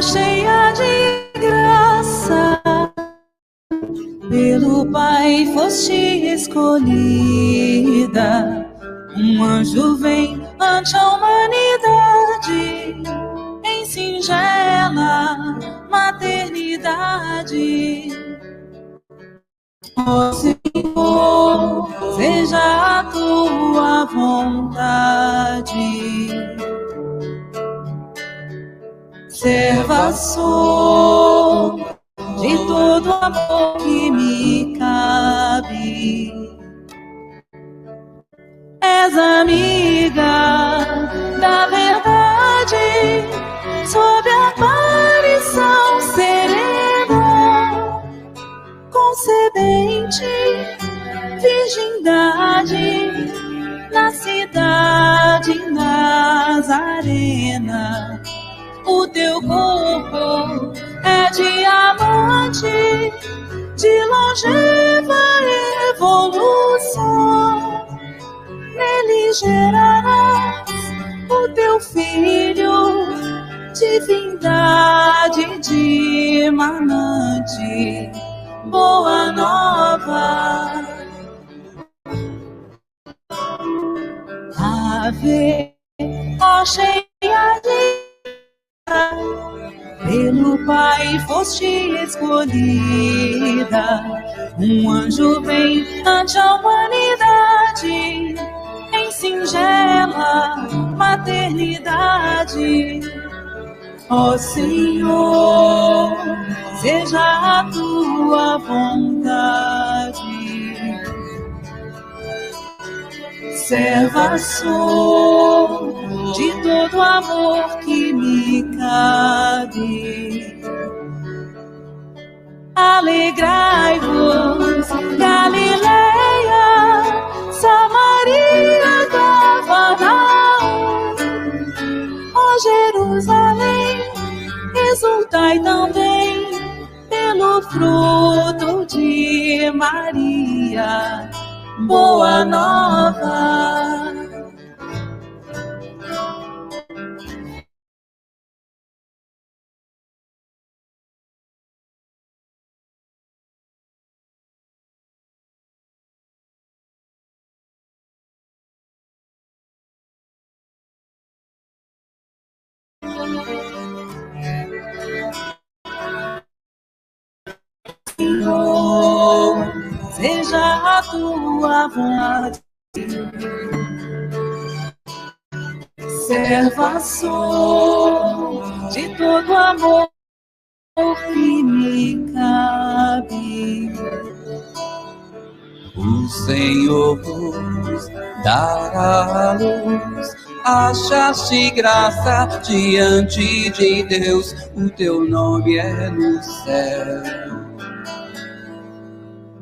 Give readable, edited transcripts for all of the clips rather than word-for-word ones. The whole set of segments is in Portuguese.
cheia de graça, pelo Pai foste escolhida. Um anjo vem ante a humanidade, em singela maternidade. Ó Senhor, seja a tua vontade. Serva sou de todo amor que me cabe. És amiga da verdade, sob a aparição serena, concedente virgindade na cidade nazarena. O teu corpo é diamante de longeva evolução. Nele gerarás o teu filho, divindade dimanante. Boa nova, ave, ó cheia de pelo Pai foste escolhida. Um anjo vem ante a humanidade, em singela maternidade. Ó Senhor, seja a tua vontade. Serva sou de todo amor que me cabe. Alegrai-vos, Galileia, Samaria, Cafarnaum. Ó Jerusalém, exultai também pelo fruto de Maria. Boa nova. Senhor, seja a tua vontade. Serva sou de todo amor que me cabe. O Senhor vos dará a luz, achaste graça diante de Deus, o teu nome é no céu.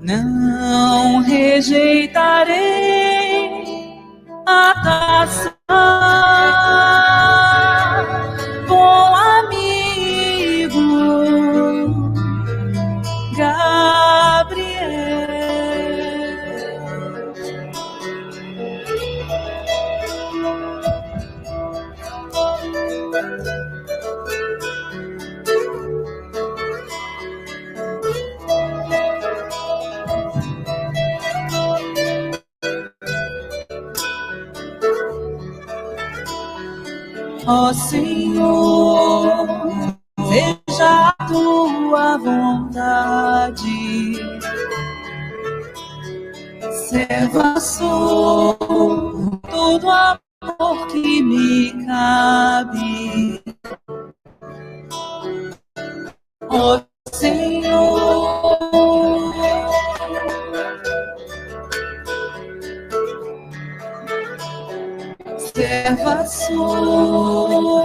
Não rejeitarei a taça, bom amigo Gabriel. Ó Senhor, seja a tua vontade. Serva sou todo amor que me cabe. Ó Senhor, serva sou.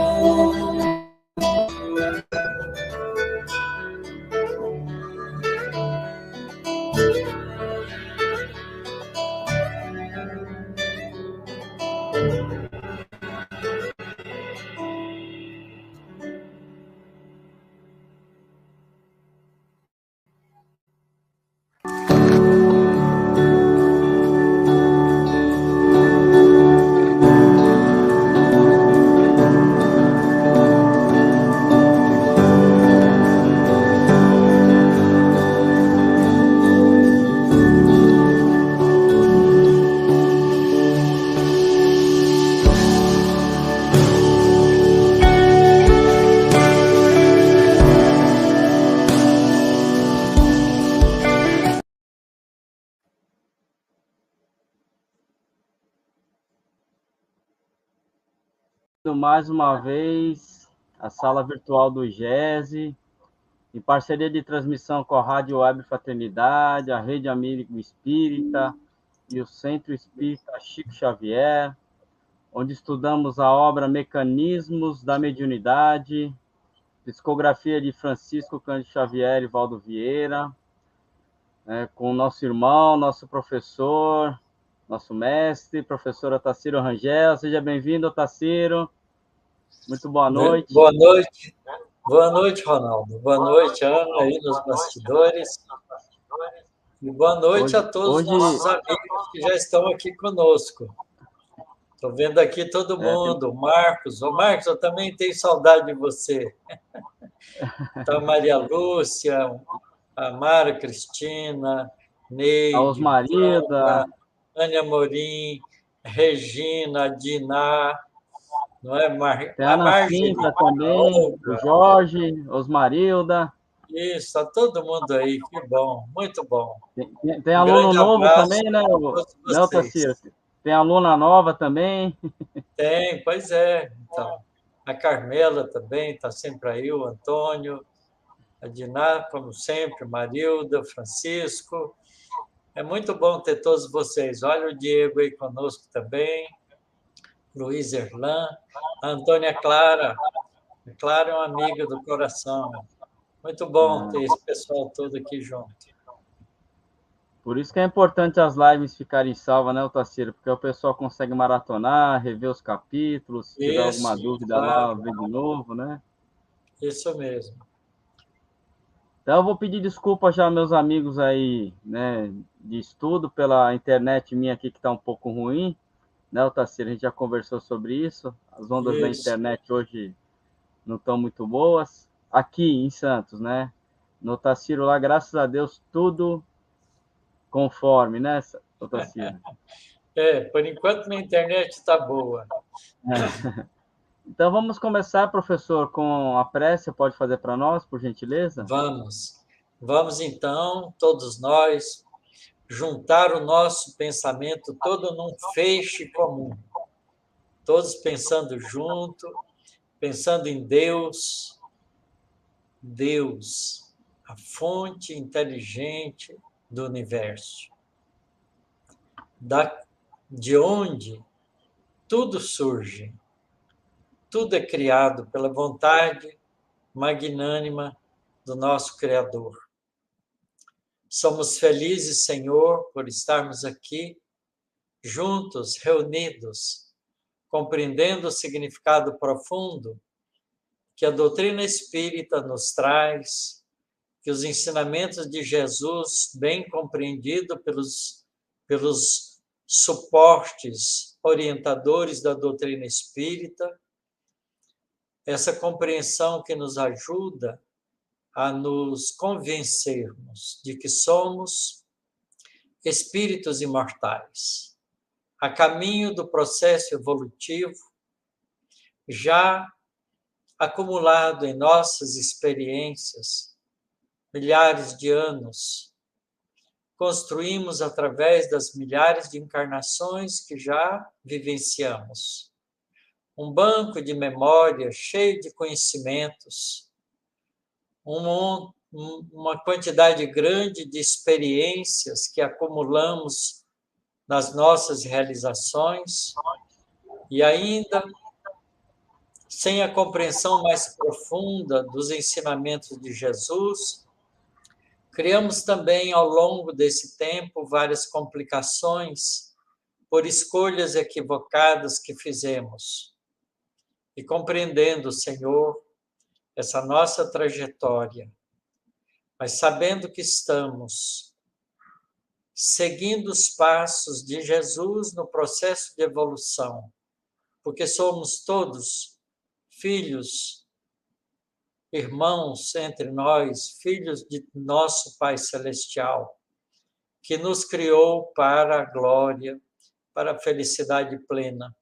mais uma vez a sala virtual do IGESE, em parceria de transmissão com a Rádio Web Fraternidade, a Rede Amigo Espírita e o Centro Espírita Chico Xavier, onde estudamos a obra Mecanismos da Mediunidade, psicografia de Francisco Cândido Xavier e Valdo Vieira, com o nosso irmão, nosso professor, nosso mestre, professor Otacílio Rangel. Seja bem-vindo, Otacílio. Muito boa noite. Boa noite. Boa noite, Ronaldo. Boa noite, Ana, aí nos bastidores. E boa noite a todos os nossos amigos que já estão aqui conosco. Estou vendo aqui todo mundo. O Marcos. Ô, Marcos, eu também tenho saudade de você. Então, Maria Lúcia, a Mara Cristina, Neide, a Osmarilda, Ania Morim, Regina, Diná, não é? Tem a Ana Cinta também, o Jorge, Osmarilda. Isso, está todo mundo aí, que bom, muito bom. Tem aluno novo também, né, Otacílio? Tem aluna nova também. Tem, pois é. Então, a Carmela também está sempre aí, o Antônio, a Diná, como sempre, Marilda, Francisco. É muito bom ter todos vocês. Olha o Diego aí conosco também, Luiz Erlan, a Antônia Clara. A Clara é uma amiga do coração. Muito bom ter esse pessoal todo aqui junto. Por isso que é importante as lives ficarem salvas, né, Otacílio? Porque o pessoal consegue maratonar, rever os capítulos, se tiver alguma dúvida lá, ver de novo, né? Isso mesmo. Então, eu vou pedir desculpa já aos meus amigos aí, né, de estudo, pela internet minha aqui que está um pouco ruim, né, Otacílio? A gente já conversou sobre isso. As ondas da internet hoje não estão muito boas. Aqui em Santos, né? No Otacílio lá, graças a Deus, tudo conforme, né, Otacílio? Por enquanto minha internet está boa. Então, vamos começar, professor, com a prece. Você pode fazer para nós, por gentileza? Vamos. Vamos, então, todos nós, juntar o nosso pensamento todo num feixe comum. Todos pensando junto, pensando em Deus. Deus, a fonte inteligente do universo. De onde tudo surge. Tudo é criado pela vontade magnânima do nosso Criador. Somos felizes, Senhor, por estarmos aqui, juntos, reunidos, compreendendo o significado profundo que a doutrina espírita nos traz, que os ensinamentos de Jesus, bem compreendido pelos suportes orientadores da doutrina espírita, essa compreensão que nos ajuda a nos convencermos de que somos espíritos imortais, a caminho do processo evolutivo, já acumulado em nossas experiências, milhares de anos, construímos através das milhares de encarnações que já vivenciamos. Um banco de memória cheio de conhecimentos, uma quantidade grande de experiências que acumulamos nas nossas realizações e ainda, sem a compreensão mais profunda dos ensinamentos de Jesus, criamos também, ao longo desse tempo, várias complicações por escolhas equivocadas que fizemos. E compreendendo, Senhor, essa nossa trajetória, mas sabendo que estamos seguindo os passos de Jesus no processo de evolução, porque somos todos filhos, irmãos entre nós, filhos de nosso Pai Celestial, que nos criou para a glória, para a felicidade plena.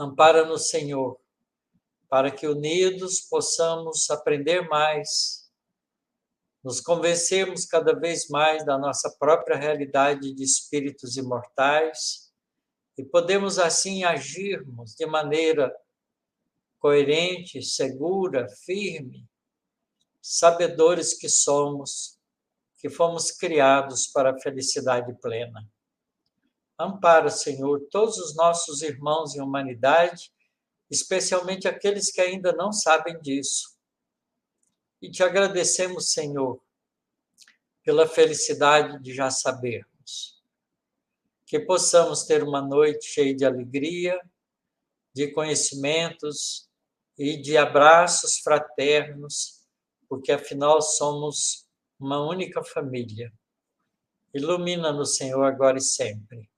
Ampara-nos, Senhor, para que unidos possamos aprender mais, nos convencermos cada vez mais da nossa própria realidade de espíritos imortais e podemos assim agirmos de maneira coerente, segura, firme, sabedores que somos, que fomos criados para a felicidade plena. Ampara, Senhor, todos os nossos irmãos em humanidade, especialmente aqueles que ainda não sabem disso. E te agradecemos, Senhor, pela felicidade de já sabermos. Que possamos ter uma noite cheia de alegria, de conhecimentos e de abraços fraternos, porque afinal somos uma única família. Ilumina-nos, Senhor, agora e sempre.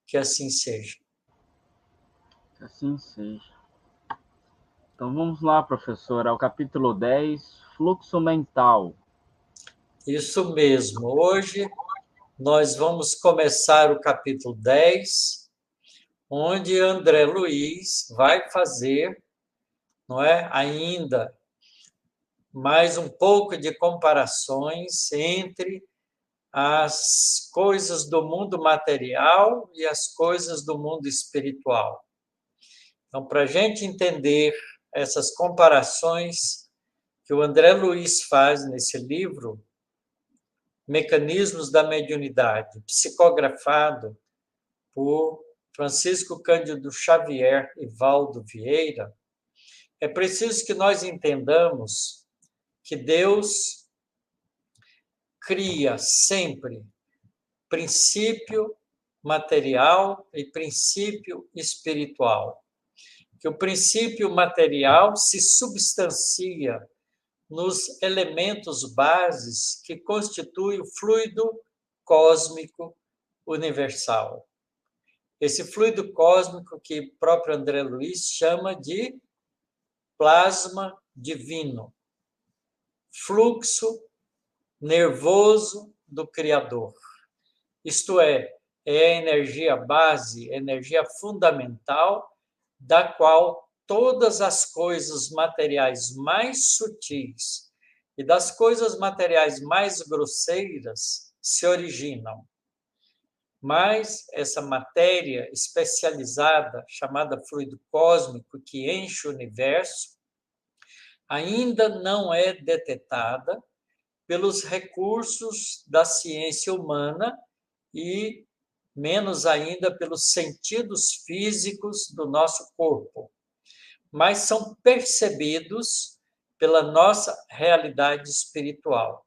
Que assim seja. Que assim seja. Então vamos lá, professor, ao capítulo 10, fluxo mental. Isso mesmo. Hoje nós vamos começar o capítulo 10, onde André Luiz vai fazer, não é, ainda mais um pouco de comparações entre as coisas do mundo material e as coisas do mundo espiritual. Então, para a gente entender essas comparações que o André Luiz faz nesse livro, Mecanismos da Mediunidade, psicografado por Francisco Cândido Xavier e Valdo Vieira, é preciso que nós entendamos que Deus cria sempre princípio material e princípio espiritual. Que o princípio material se substancia nos elementos bases que constituem o fluido cósmico universal. Esse fluido cósmico que o próprio André Luiz chama de plasma divino, fluxo nervoso do Criador. Isto é a energia base, energia fundamental, da qual todas as coisas materiais mais sutis e das coisas materiais mais grosseiras se originam. Mas essa matéria especializada, chamada fluido cósmico, que enche o universo, ainda não é detetada pelos recursos da ciência humana e menos ainda pelos sentidos físicos do nosso corpo, mas são percebidos pela nossa realidade espiritual.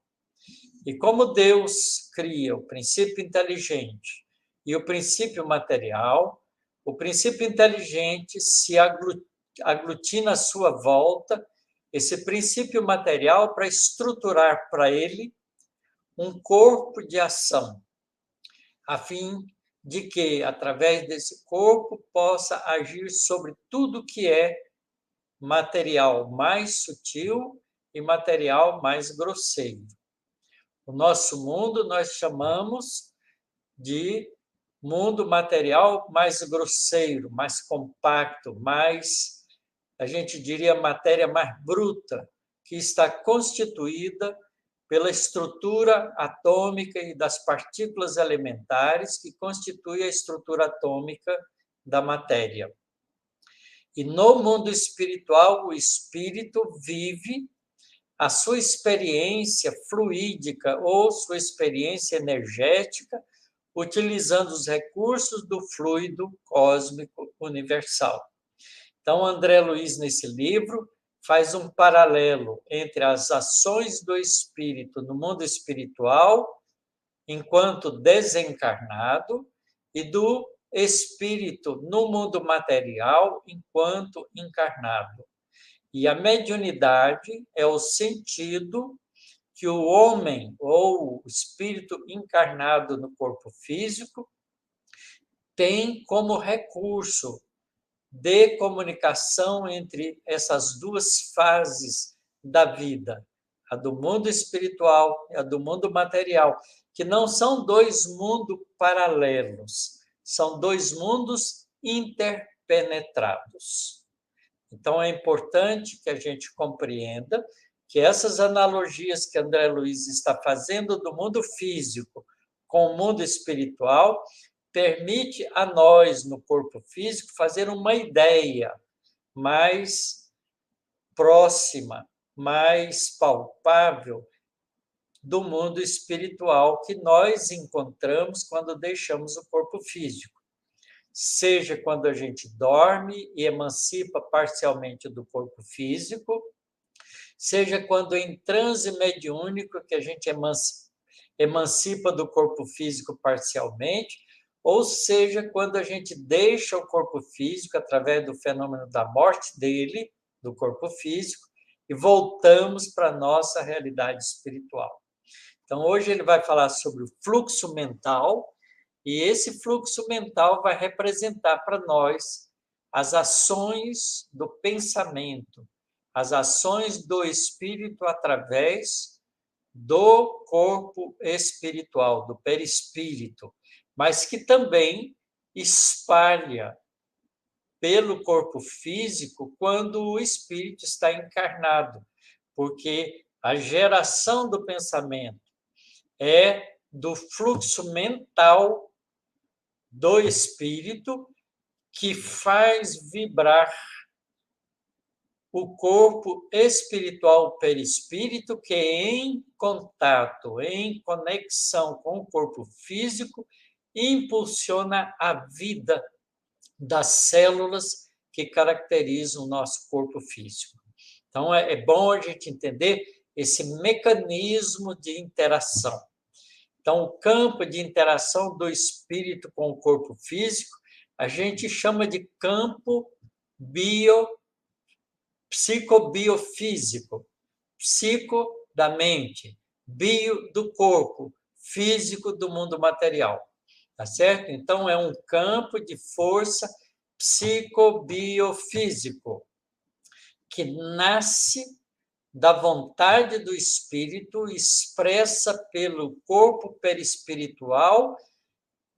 E como Deus cria o princípio inteligente e o princípio material, o princípio inteligente se aglutina à sua volta esse princípio material para estruturar para ele um corpo de ação, a fim de que, através desse corpo, possa agir sobre tudo que é material mais sutil e material mais grosseiro. O nosso mundo nós chamamos de mundo material mais grosseiro, mais compacto, mais, a gente diria, matéria mais bruta, que está constituída pela estrutura atômica e das partículas elementares que constitui a estrutura atômica da matéria. E no mundo espiritual, o espírito vive a sua experiência fluídica ou sua experiência energética, utilizando os recursos do fluido cósmico universal. Então, André Luiz, nesse livro, faz um paralelo entre as ações do espírito no mundo espiritual, enquanto desencarnado, e do espírito no mundo material, enquanto encarnado. E a mediunidade é o sentido que o homem, ou o espírito encarnado no corpo físico, tem como recurso de comunicação entre essas duas fases da vida, a do mundo espiritual e a do mundo material, que não são dois mundos paralelos, são dois mundos interpenetrados. Então, é importante que a gente compreenda que essas analogias que André Luiz está fazendo do mundo físico com o mundo espiritual permite a nós, no corpo físico, fazer uma ideia mais próxima, mais palpável do mundo espiritual que nós encontramos quando deixamos o corpo físico. Seja quando a gente dorme e emancipa parcialmente do corpo físico, seja quando em transe mediúnico que a gente emancipa do corpo físico parcialmente, ou seja quando a gente deixa o corpo físico através do fenômeno da morte dele, do corpo físico, e voltamos para a nossa realidade espiritual. Então, hoje ele vai falar sobre o fluxo mental, e esse fluxo mental vai representar para nós as ações do pensamento, as ações do espírito através do corpo espiritual, do perispírito, mas que também espalha pelo corpo físico quando o espírito está encarnado, porque a geração do pensamento é do fluxo mental do espírito que faz vibrar o corpo espiritual perispírito, que em contato, em conexão com o corpo físico, impulsiona a vida das células que caracterizam o nosso corpo físico. Então, é bom a gente entender esse mecanismo de interação. Então, o campo de interação do espírito com o corpo físico, a gente chama de campo psicobiofísico. Psico da mente, bio do corpo, físico do mundo material. Tá certo? Então, é um campo de força psicobiofísico que nasce da vontade do espírito expressa pelo corpo perispiritual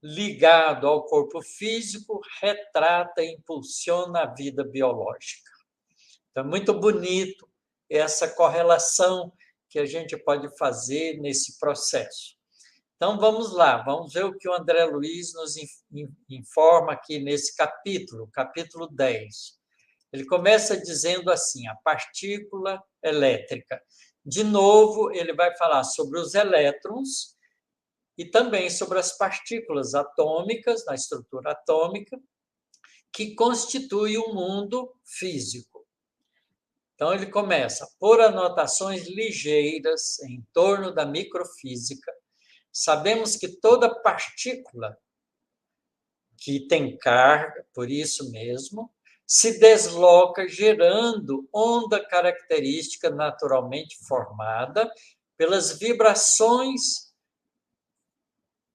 ligado ao corpo físico, retrata e impulsiona a vida biológica. Então, é muito bonito essa correlação que a gente pode fazer nesse processo. Então, vamos lá, vamos ver o que o André Luiz nos informa aqui nesse capítulo, capítulo 10. Ele começa dizendo assim, a partícula elétrica. De novo, ele vai falar sobre os elétrons e também sobre as partículas atômicas, na estrutura atômica, que constitui o mundo físico. Então, ele começa por anotações ligeiras em torno da microfísica. Sabemos que toda partícula que tem carga, por isso mesmo, se desloca gerando onda característica naturalmente formada pelas vibrações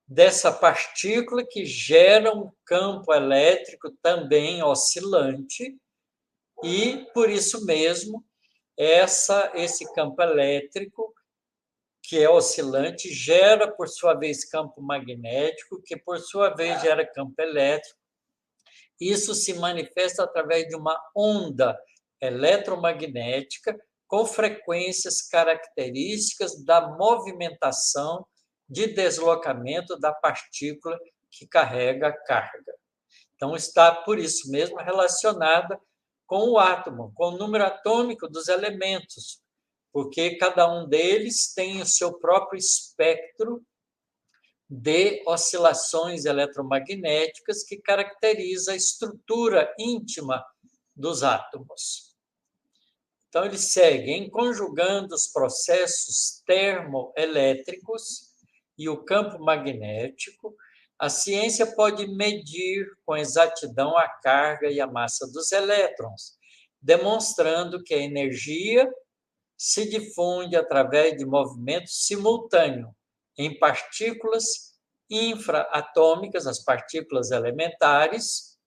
dessa partícula que gera um campo elétrico também oscilante e, por isso mesmo, esse campo elétrico que é oscilante gera, por sua vez, campo magnético, que, por sua vez, gera campo elétrico. Isso se manifesta através de uma onda eletromagnética com frequências características da movimentação de deslocamento da partícula que carrega a carga. Então, está, por isso mesmo, relacionada com o átomo, com o número atômico dos elementos, porque cada um deles tem o seu próprio espectro de oscilações eletromagnéticas que caracteriza a estrutura íntima dos átomos. Então, ele segue, em conjugando os processos termoelétricos e o campo magnético, a ciência pode medir com exatidão a carga e a massa dos elétrons, demonstrando que a energia se difunde através de movimento simultâneo em partículas infraatômicas, as partículas elementares,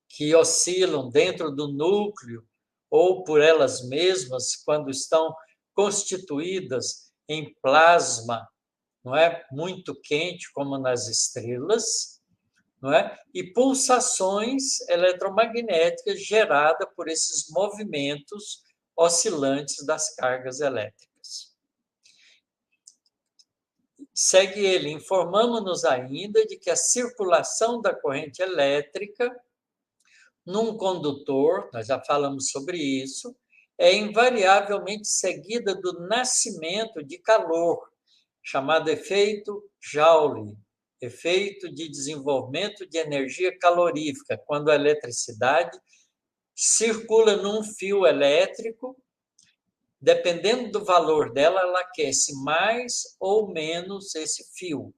que oscilam dentro do núcleo ou por elas mesmas, quando estão constituídas em plasma, não é? Muito quente, como nas estrelas, não é? E pulsações eletromagnéticas geradas por esses movimentos oscilantes das cargas elétricas. Segue ele, informamos-nos ainda de que a circulação da corrente elétrica num condutor, nós já falamos sobre isso, é invariavelmente seguida do nascimento de calor, chamado efeito Joule, efeito de desenvolvimento de energia calorífica, quando a eletricidade circula num fio elétrico. Dependendo do valor dela, ela aquece mais ou menos esse fio.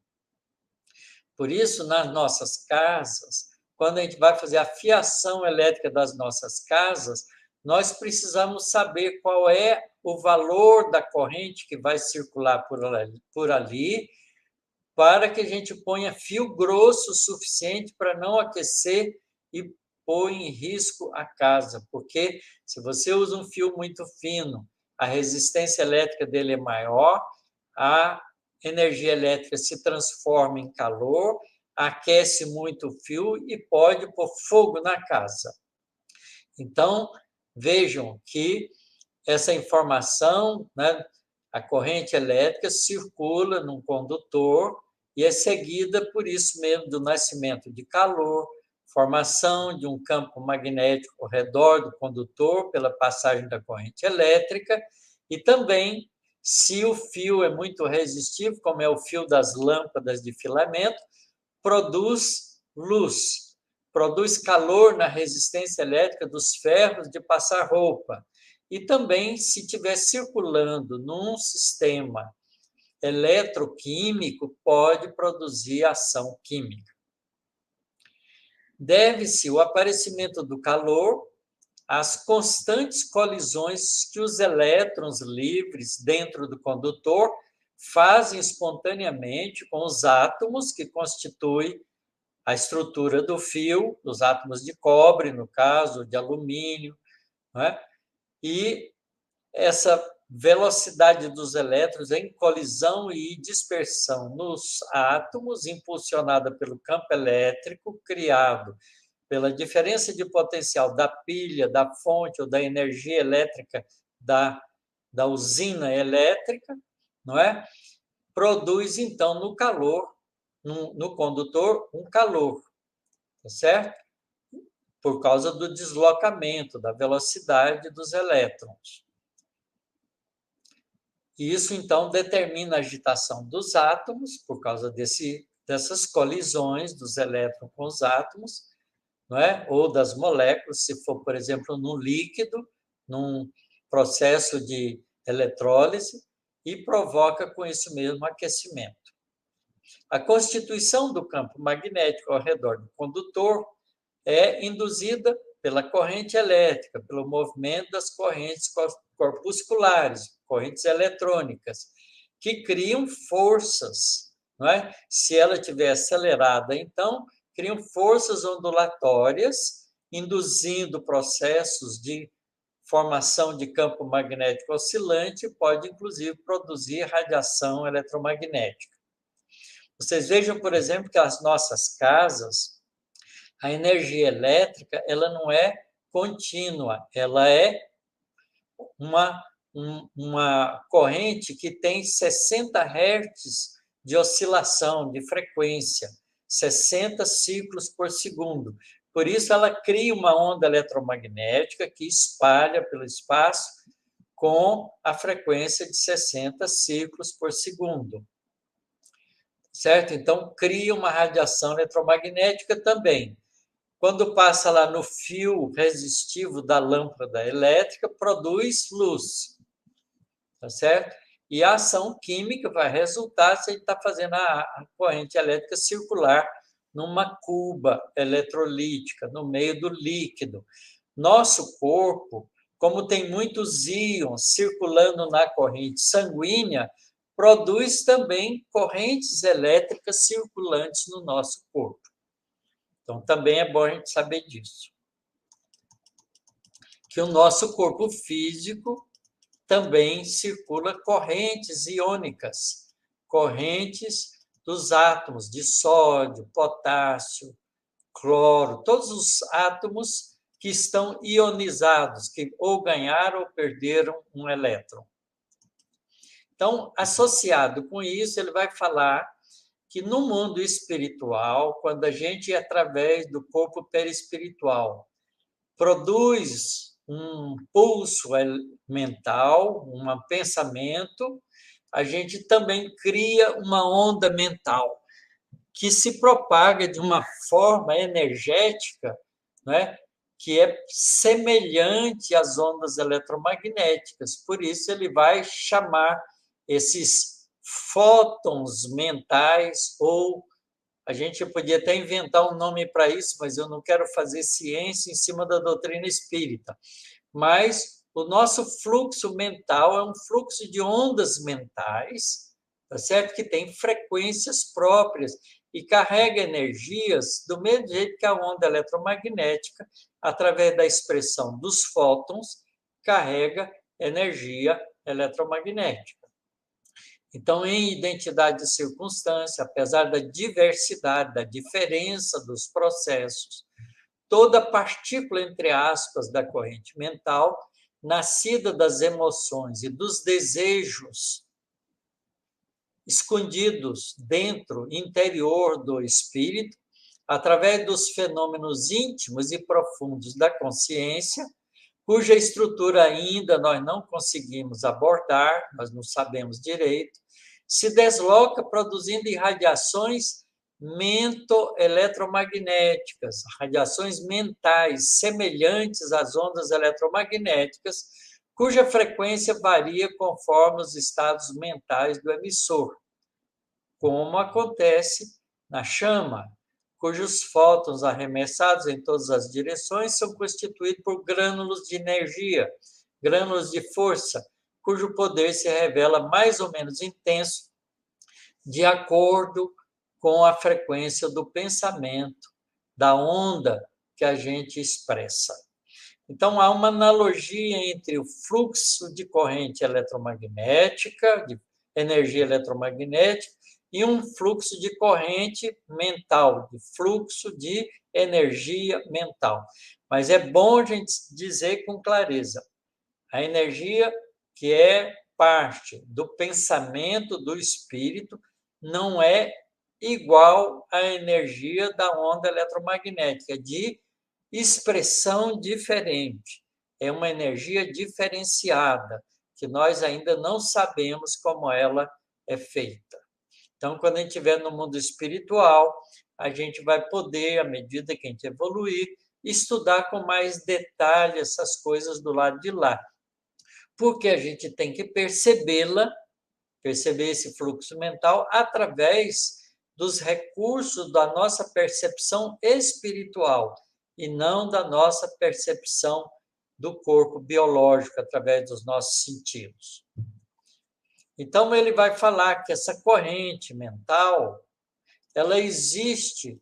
Por isso, nas nossas casas, quando a gente vai fazer a fiação elétrica das nossas casas, nós precisamos saber qual é o valor da corrente que vai circular por ali, para que a gente ponha fio grosso o suficiente para não aquecer e pôr em risco a casa. Porque se você usa um fio muito fino, a resistência elétrica dele é maior, a energia elétrica se transforma em calor, aquece muito o fio e pode pôr fogo na casa. Então, vejam que essa informação, né, a corrente elétrica circula num condutor e é seguida, por isso mesmo, do nascimento de calor, formação de um campo magnético ao redor do condutor pela passagem da corrente elétrica e também, se o fio é muito resistivo, como é o fio das lâmpadas de filamento, produz luz, produz calor na resistência elétrica dos ferros de passar roupa. E também, se estiver circulando num sistema eletroquímico, pode produzir ação química. Deve-se o aparecimento do calor às constantes colisões que os elétrons livres dentro do condutor fazem espontaneamente com os átomos que constituem a estrutura do fio, os átomos de cobre, no caso, de alumínio, não é? E essa velocidade dos elétrons em colisão e dispersão nos átomos, impulsionada pelo campo elétrico criado pela diferença de potencial da pilha, da fonte ou da energia elétrica da usina elétrica, não é? Produz, então, no calor, no condutor, um calor, tá certo? Por causa do deslocamento, da velocidade dos elétrons. E isso, então, determina a agitação dos átomos, por causa dessas colisões dos elétrons com os átomos, não é? Ou das moléculas, se for, por exemplo, num líquido, num processo de eletrólise, e provoca, com isso mesmo, aquecimento. A constituição do campo magnético ao redor do condutor é induzida pela corrente elétrica, pelo movimento das correntes corpusculares, correntes eletrônicas, que criam forças, não é? Se ela estiver acelerada, então, criam forças ondulatórias, induzindo processos de formação de campo magnético oscilante, pode, inclusive, produzir radiação eletromagnética. Vocês vejam, por exemplo, que as nossas casas, a energia elétrica, ela não é contínua, ela é uma corrente que tem 60 Hz de oscilação, de frequência, 60 ciclos por segundo. Por isso, ela cria uma onda eletromagnética que espalha pelo espaço com a frequência de 60 ciclos por segundo. Certo? Então, cria uma radiação eletromagnética também. Quando passa lá no fio resistivo da lâmpada elétrica, produz luz. Tá certo? E a ação química vai resultar se a gente está fazendo a corrente elétrica circular numa cuba eletrolítica, no meio do líquido. Nosso corpo, como tem muitos íons circulando na corrente sanguínea, produz também correntes elétricas circulantes no nosso corpo. Então, também é bom a gente saber disso. Que o nosso corpo físico também circula correntes iônicas, correntes dos átomos de sódio, potássio, cloro, todos os átomos que estão ionizados, que ou ganharam ou perderam um elétron. Então, associado com isso, ele vai falar que no mundo espiritual, quando a gente, através do corpo perispiritual, produz um pulso mental, um pensamento, a gente também cria uma onda mental que se propaga de uma forma energética, né, que é semelhante às ondas eletromagnéticas. Por isso, ele vai chamar esses fótons mentais, ou a gente podia até inventar um nome para isso, mas eu não quero fazer ciência em cima da doutrina espírita. Mas o nosso fluxo mental é um fluxo de ondas mentais, tá certo? Que tem frequências próprias e carrega energias do mesmo jeito que a onda eletromagnética, através da expressão dos fótons, carrega energia eletromagnética. Então, em identidade e circunstância, apesar da diversidade, da diferença dos processos, toda partícula, entre aspas, da corrente mental, nascida das emoções e dos desejos escondidos dentro, interior do espírito, através dos fenômenos íntimos e profundos da consciência, cuja estrutura ainda nós não conseguimos abordar, nós não sabemos direito, se desloca produzindo irradiações mento-eletromagnéticas, radiações mentais semelhantes às ondas eletromagnéticas, cuja frequência varia conforme os estados mentais do emissor, como acontece na chama, cujos fótons arremessados em todas as direções são constituídos por grânulos de energia, grânulos de força, cujo poder se revela mais ou menos intenso de acordo com a frequência do pensamento, da onda que a gente expressa. Então, há uma analogia entre o fluxo de corrente eletromagnética, de energia eletromagnética, e um fluxo de corrente mental, de fluxo de energia mental. Mas é bom a gente dizer com clareza, a energia que é parte do pensamento do espírito não é igual à energia da onda eletromagnética, de expressão diferente. É uma energia diferenciada, que nós ainda não sabemos como ela é feita. Então, quando a gente estiver no mundo espiritual, a gente vai poder, à medida que a gente evoluir, estudar com mais detalhe essas coisas do lado de lá. Porque a gente tem que percebê-la, perceber esse fluxo mental, através dos recursos da nossa percepção espiritual, e não da nossa percepção do corpo biológico, através dos nossos sentidos. Então, ele vai falar que essa corrente mental, ela existe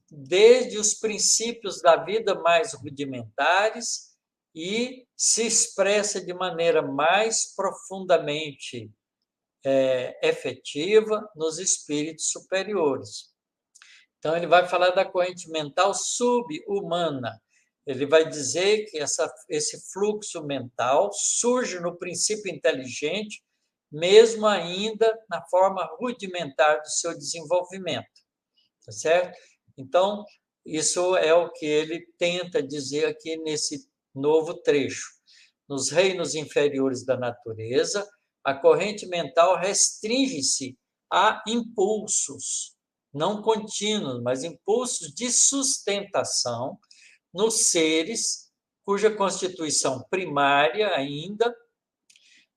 desde os princípios da vida mais rudimentares e se expressa de maneira mais profundamente efetiva nos espíritos superiores. Então, ele vai falar da corrente mental sub-humana. Ele vai dizer que esse fluxo mental surge no princípio inteligente, mesmo ainda na forma rudimentar do seu desenvolvimento. Tá certo? Então, isso é o que ele tenta dizer aqui nesse novo trecho. Nos reinos inferiores da natureza, a corrente mental restringe-se a impulsos, não contínuos, mas impulsos de sustentação nos seres cuja constituição primária ainda,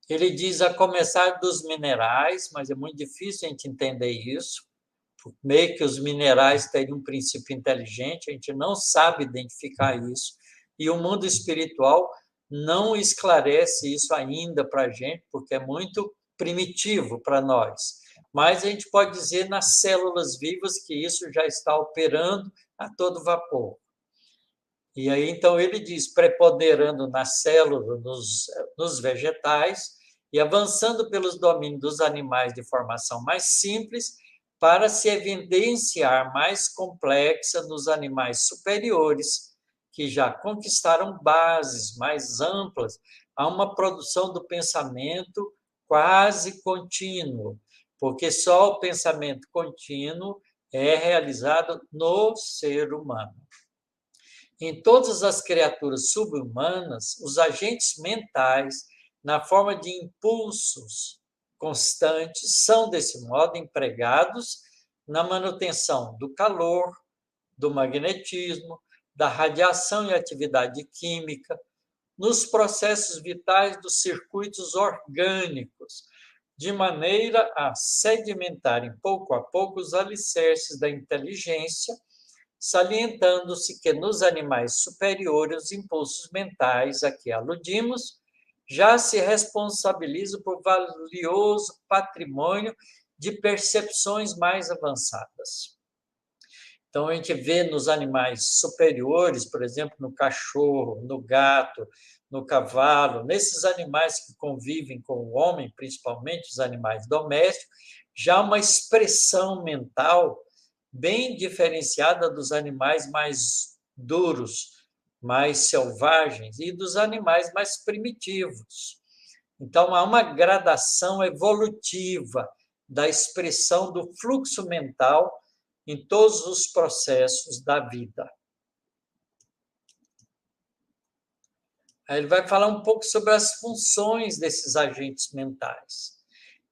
ele diz a começar dos minerais, mas é muito difícil a gente entender isso, meio que os minerais teriam um princípio inteligente, a gente não sabe identificar isso, e o mundo espiritual não esclarece isso ainda para a gente, porque é muito primitivo para nós. Mas a gente pode dizer nas células vivas que isso já está operando a todo vapor. E aí, então, ele diz, preponderando nas células, nos vegetais, e avançando pelos domínios dos animais de formação mais simples, para se evidenciar mais complexa nos animais superiores, que já conquistaram bases mais amplas a uma produção do pensamento quase contínuo, porque só o pensamento contínuo é realizado no ser humano. Em todas as criaturas subhumanas, os agentes mentais, na forma de impulsos constantes, são, desse modo, empregados na manutenção do calor, do magnetismo, da radiação e atividade química, nos processos vitais dos circuitos orgânicos, de maneira a sedimentarem pouco a pouco os alicerces da inteligência, salientando-se que nos animais superiores os impulsos mentais a que aludimos já se responsabilizam por valioso patrimônio de percepções mais avançadas. Então, a gente vê nos animais superiores, por exemplo, no cachorro, no gato, no cavalo, nesses animais que convivem com o homem, principalmente os animais domésticos, já uma expressão mental bem diferenciada dos animais mais duros, mais selvagens e dos animais mais primitivos. Então, há uma gradação evolutiva da expressão do fluxo mental em todos os processos da vida. Aí ele vai falar um pouco sobre as funções desses agentes mentais.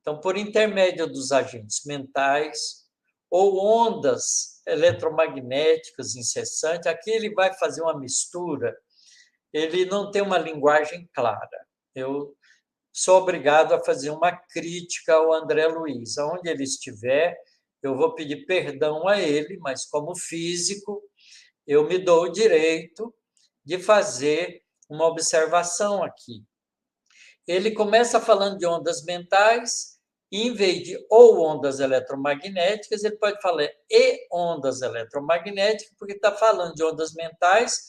Então, por intermédio dos agentes mentais ou ondas eletromagnéticas incessantes, aqui ele vai fazer uma mistura, ele não tem uma linguagem clara. Eu sou obrigado a fazer uma crítica ao André Luiz. Aonde ele estiver, eu vou pedir perdão a ele, mas como físico, eu me dou o direito de fazer uma observação aqui. Ele começa falando de ondas mentais, e em vez de ou ondas eletromagnéticas, ele pode falar e ondas eletromagnéticas, porque está falando de ondas mentais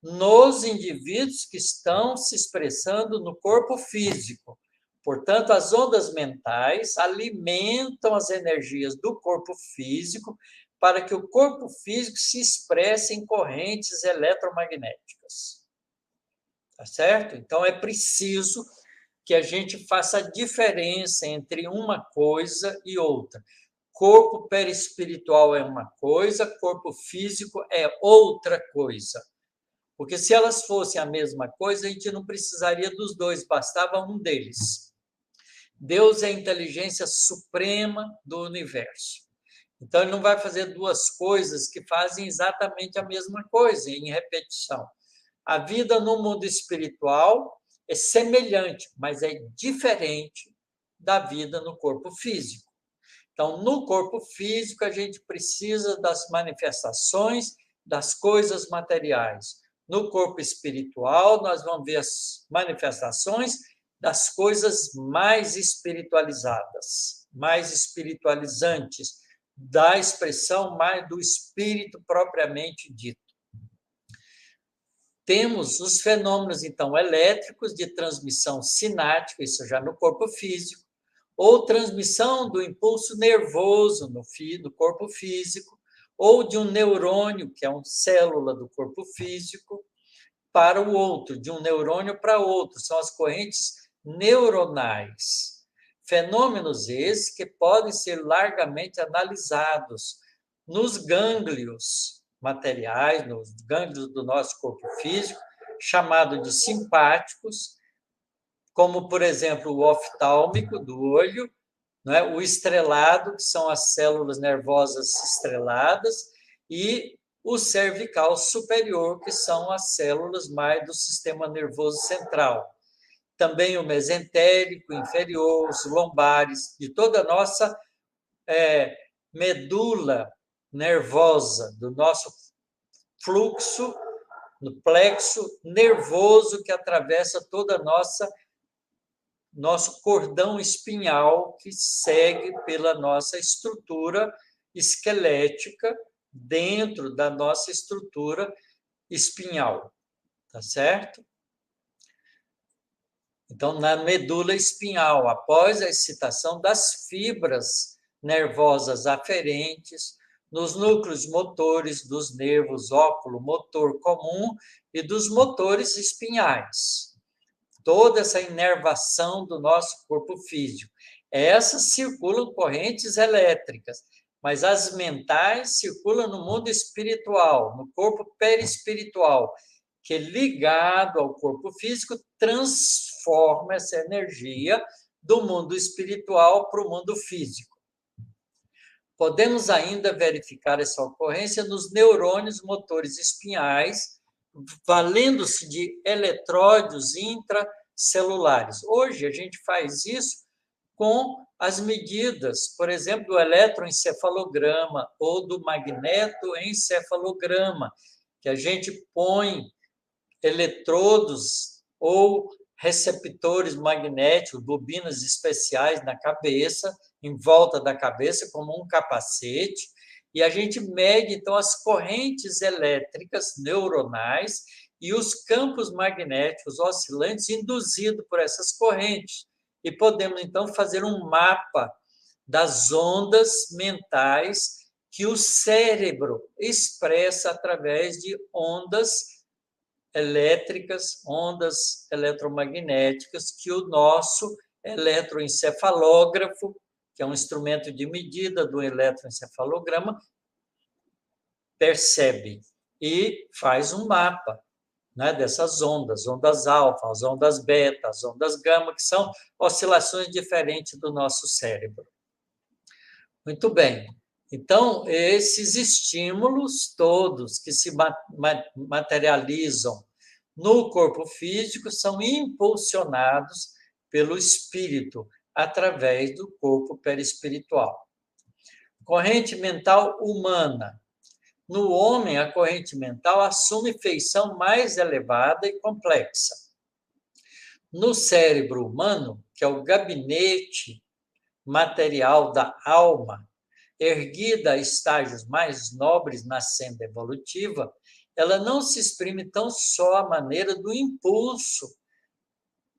nos indivíduos que estão se expressando no corpo físico. Portanto, as ondas mentais alimentam as energias do corpo físico para que o corpo físico se expresse em correntes eletromagnéticas. Tá certo? Então, é preciso que a gente faça a diferença entre uma coisa e outra. Corpo perispiritual é uma coisa, corpo físico é outra coisa. Porque se elas fossem a mesma coisa, a gente não precisaria dos dois, bastava um deles. Deus é a inteligência suprema do universo. Então, ele não vai fazer duas coisas que fazem exatamente a mesma coisa, em repetição. A vida no mundo espiritual é semelhante, mas é diferente da vida no corpo físico. Então, no corpo físico, a gente precisa das manifestações das coisas materiais. No corpo espiritual, nós vamos ver as manifestações das coisas mais espiritualizadas, mais espiritualizantes, da expressão mais do espírito propriamente dito. Temos os fenômenos, então, elétricos de transmissão sinática, isso já no corpo físico, ou transmissão do impulso nervoso no corpo físico, ou de um neurônio, que é uma célula do corpo físico, para o outro, de um neurônio para outro. São as correntes neuronais. Fenômenos esses que podem ser largamente analisados nos gânglios materiais, nos gânglios do nosso corpo físico, chamado de simpáticos, como, por exemplo, o oftálmico, do olho, não é? O estrelado, que são as células nervosas estreladas, e o cervical superior, que são as células mais do sistema nervoso central. Também o mesentérico inferior, os lombares, de toda a nossa medula nervosa, do nosso fluxo, no plexo nervoso que atravessa toda a nosso cordão espinhal, que segue pela nossa estrutura esquelética dentro da nossa estrutura espinhal, tá certo? Então, na medula espinhal, após a excitação das fibras nervosas aferentes, nos núcleos motores dos nervos óculo-motor comum e dos motores espinhais. Toda essa inervação do nosso corpo físico. Essas circulam correntes elétricas. mas as mentais circulam no mundo espiritual, no corpo perispiritual, que, ligado ao corpo físico, transforma essa energia do mundo espiritual para o mundo físico. Podemos ainda verificar essa ocorrência nos neurônios motores espinhais, valendo-se de eletródios intracelulares. Hoje, a gente faz isso com as medidas, por exemplo, do eletroencefalograma ou do magnetoencefalograma, que a gente põe eletrodos ou receptores magnéticos, bobinas especiais na cabeça, em volta da cabeça, como um capacete, e a gente mede, então, as correntes elétricas neuronais e os campos magnéticos oscilantes induzidos por essas correntes. E podemos, então, fazer um mapa das ondas mentais que o cérebro expressa através de ondas elétricas, ondas eletromagnéticas, que o nosso eletroencefalógrafo, que é um instrumento de medida do eletroencefalograma, percebe e faz um mapa, né, dessas ondas alfa, as ondas beta, as ondas gama, que são oscilações diferentes do nosso cérebro. Muito bem. Então, esses estímulos todos que se materializam no corpo físico são impulsionados pelo espírito através do corpo perispiritual. Corrente mental humana. No homem, a corrente mental assume feição mais elevada e complexa. No cérebro humano, que é o gabinete material da alma, erguida a estágios mais nobres na senda evolutiva, ela não se exprime tão só à maneira do impulso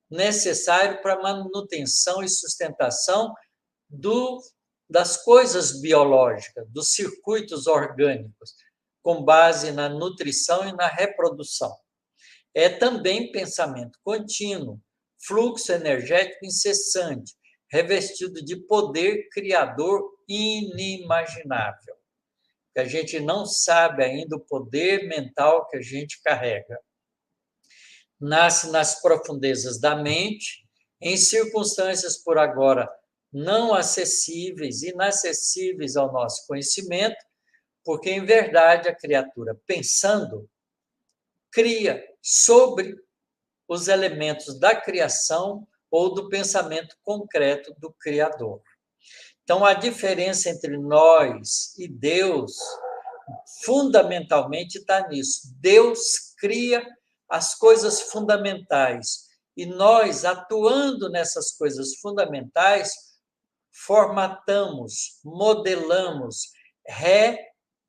necessário para a manutenção e sustentação das coisas biológicas, dos circuitos orgânicos, com base na nutrição e na reprodução. É também pensamento contínuo, fluxo energético incessante, revestido de poder criador inimaginável. A gente não sabe ainda o poder mental que a gente carrega. Nasce nas profundezas da mente, em circunstâncias por agora não acessíveis, inacessíveis ao nosso conhecimento, porque, em verdade, a criatura, pensando, cria sobre os elementos da criação ou do pensamento concreto do Criador. Então, a diferença entre nós e Deus, fundamentalmente, está nisso. Deus cria as coisas fundamentais e nós, atuando nessas coisas fundamentais, formatamos, modelamos,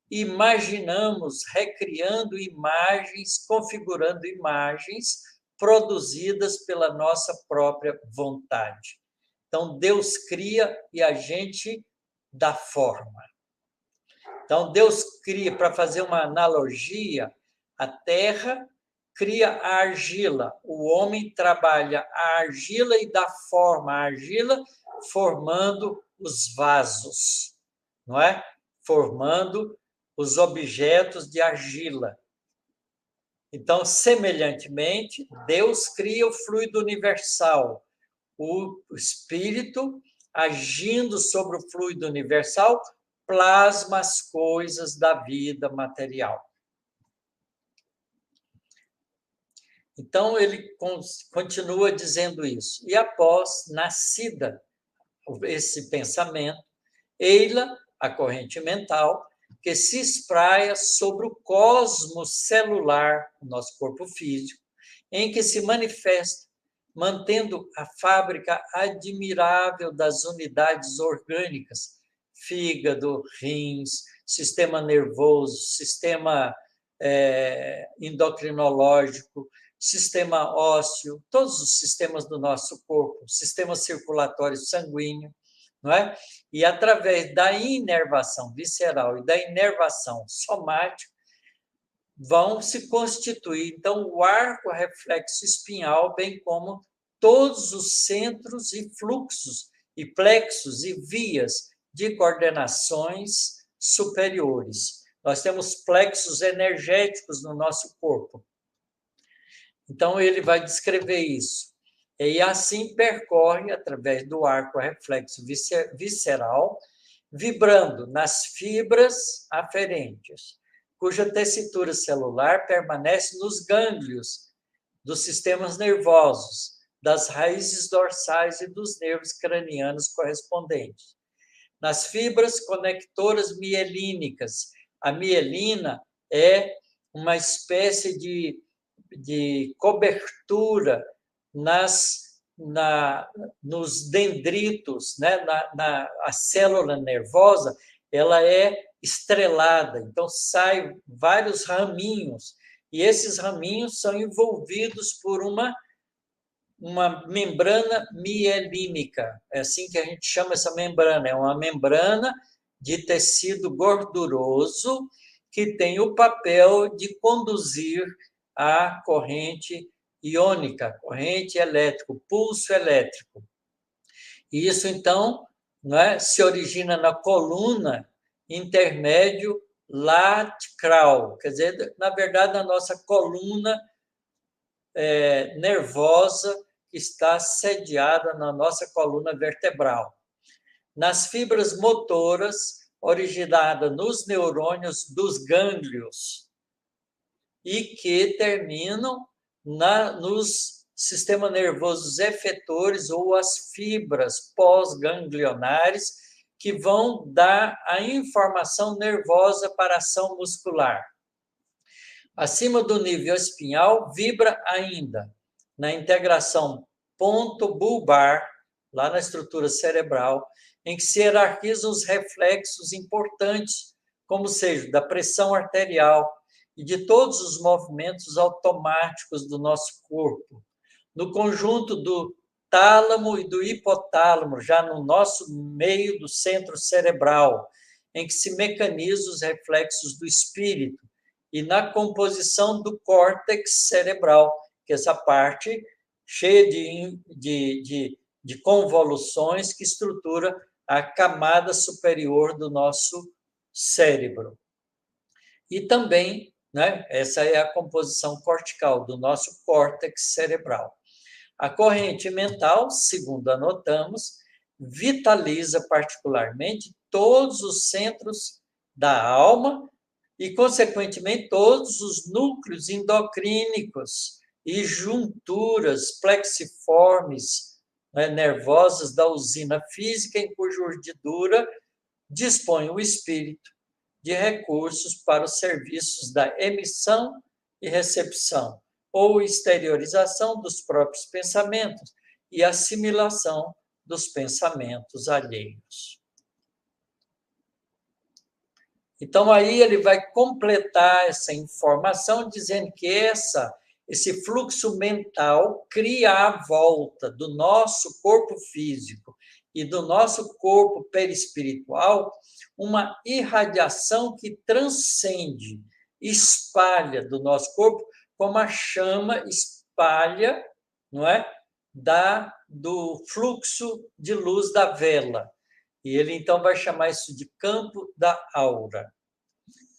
reimaginamos, recriando imagens, configurando imagens produzidas pela nossa própria vontade. Então, Deus cria e a gente dá forma. Então, Deus cria, para fazer uma analogia, a terra cria a argila, o homem trabalha a argila e dá forma à argila, formando os vasos, não é? Formando os objetos de argila. Então, semelhantemente, Deus cria o fluido universal, o espírito, agindo sobre o fluido universal, plasma as coisas da vida material. Então, ele continua dizendo isso. E após nascida esse pensamento, eila, a corrente mental, que se espraia sobre o cosmos celular, o nosso corpo físico, em que se manifesta, mantendo a fábrica admirável das unidades orgânicas, fígado, rins, sistema nervoso, sistema endocrinológico, sistema ósseo, todos os sistemas do nosso corpo, sistema circulatório sanguíneo, não é? E através da inervação visceral e da inervação somática, vão se constituir, então, o arco reflexo espinhal, bem como todos os centros e fluxos, e plexos e vias de coordenações superiores. Nós temos plexos energéticos no nosso corpo. Então, ele vai descrever isso. E assim percorre, através do arco reflexo visceral, vibrando nas fibras aferentes, cuja tessitura celular permanece nos gânglios dos sistemas nervosos, das raízes dorsais e dos nervos cranianos correspondentes. Nas fibras conectoras mielínicas, a mielina é uma espécie de cobertura nos dendritos, né? A célula nervosa, ela é estrelada, então saem vários raminhos, e esses raminhos são envolvidos por uma membrana mielínica. É assim que a gente chama essa membrana. É uma membrana de tecido gorduroso que tem o papel de conduzir a corrente iônica, corrente elétrica, pulso elétrico. E isso, então, se origina na coluna intermédio lateral, quer dizer, na verdade, na nossa coluna nervosa, que está sediada na nossa coluna vertebral. Nas fibras motoras, originada nos neurônios dos gânglios, e que terminam nos sistemas nervosos efetores ou as fibras pós-ganglionares, que vão dar a informação nervosa para a ação muscular. Acima do nível espinhal, vibra ainda na integração ponto-bulbar, lá na estrutura cerebral, em que se hierarquizam os reflexos importantes, como seja da pressão arterial e de todos os movimentos automáticos do nosso corpo. No conjunto do tálamo e do hipotálamo, já no nosso meio do centro cerebral, em que se mecanizam os reflexos do espírito, e na composição do córtex cerebral, que é essa parte cheia de convoluções que estrutura a camada superior do nosso cérebro. E também, essa é a composição cortical do nosso córtex cerebral. A corrente mental, segundo anotamos, vitaliza particularmente todos os centros da alma e, consequentemente, todos os núcleos endocrínicos e junturas plexiformes nervosas da usina física, em cuja urdidura dispõe o espírito de recursos para os serviços da emissão e recepção, ou exteriorização dos próprios pensamentos e assimilação dos pensamentos alheios. Então, aí ele vai completar essa informação dizendo que esse fluxo mental cria à volta do nosso corpo físico e do nosso corpo perispiritual uma irradiação que transcende, espalha do nosso corpo, como a chama espalha, do fluxo de luz da vela. E ele, então, vai chamar isso de campo da aura,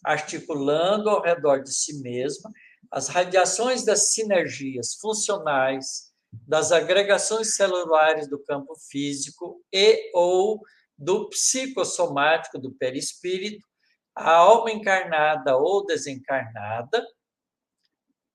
articulando ao redor de si mesma as radiações das sinergias funcionais, das agregações celulares do campo físico e ou do psicossomático do perispírito, a alma encarnada ou desencarnada,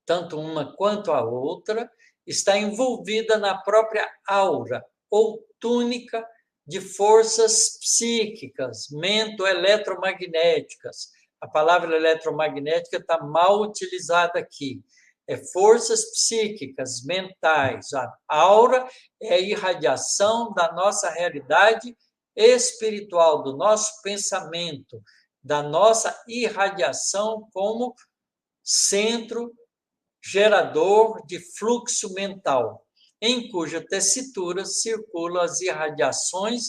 tanto uma quanto a outra, está envolvida na própria aura ou túnica de forças psíquicas, mento-eletromagnéticas. A palavra eletromagnética está mal utilizada aqui. É forças psíquicas, mentais. A aura é a irradiação da nossa realidade espiritual, do nosso pensamento, da nossa irradiação como centro gerador de fluxo mental, em cuja tessitura circulam as irradiações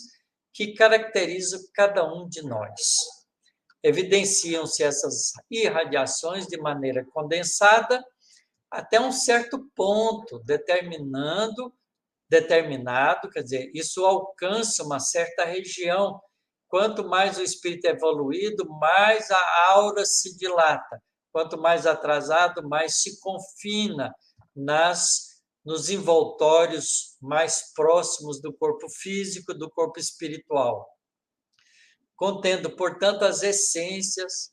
que caracterizam cada um de nós. Evidenciam-se essas irradiações de maneira condensada até um certo ponto determinado, quer dizer, isso alcança uma certa região Quanto mais o espírito é evoluído, mais a aura se dilata. Quanto mais atrasado, mais se confina nos envoltórios mais próximos do corpo físico, do corpo espiritual, contendo, portanto, as essências,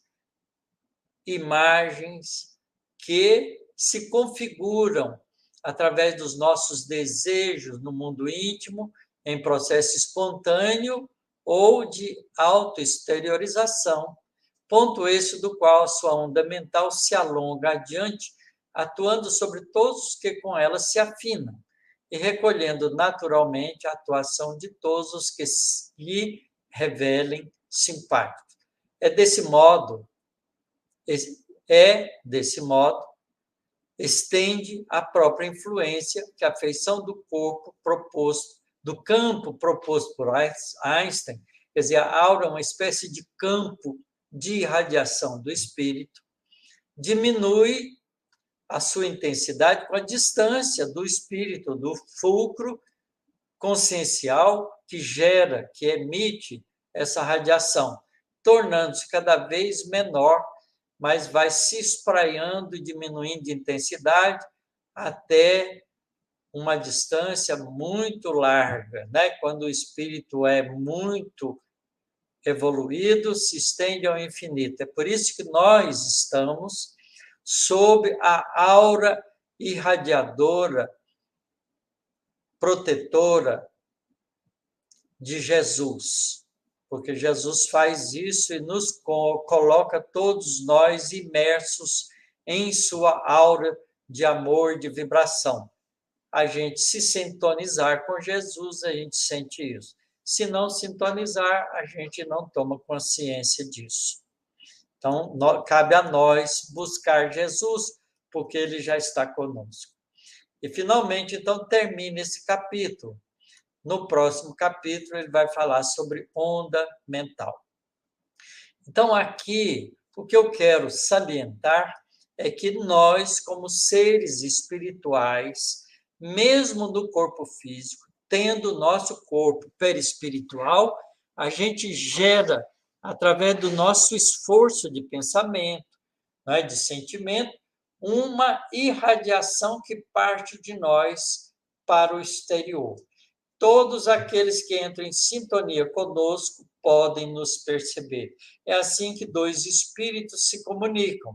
imagens que se configuram através dos nossos desejos no mundo íntimo, em processo espontâneo ou de autoexteriorização, ponto esse do qual a sua onda mental se alonga adiante, atuando sobre todos os que com ela se afinam e recolhendo naturalmente a atuação de todos os que lhe revelem simpático. É desse modo, estende a própria influência que a feição do corpo proposto, do campo proposto por Einstein, quer dizer, a aura é uma espécie de campo de irradiação do espírito, diminui a sua intensidade com a distância do espírito, do fulcro consciencial que gera, que emite essa radiação, tornando-se cada vez menor, mas vai se espraiando e diminuindo de intensidade até uma distância muito larga, né? Quando o espírito é muito evoluído, se estende ao infinito. É por isso que nós estamos sob a aura irradiadora, protetora de Jesus, porque Jesus faz isso e nos coloca todos nós imersos em sua aura de amor, de vibração. A gente se sintonizar com Jesus, a gente sente isso. Se não sintonizar, a gente não toma consciência disso. Então, cabe a nós buscar Jesus, porque ele já está conosco. E, finalmente, então, termina esse capítulo. No próximo capítulo, ele vai falar sobre onda mental. Então, aqui, o que eu quero salientar é que nós, como seres espirituais, mesmo no corpo físico, tendo o nosso corpo perispiritual, a gente gera, através do nosso esforço de pensamento, né, de sentimento, uma irradiação que parte de nós para o exterior. Todos aqueles que entram em sintonia conosco podem nos perceber. É assim que dois espíritos se comunicam,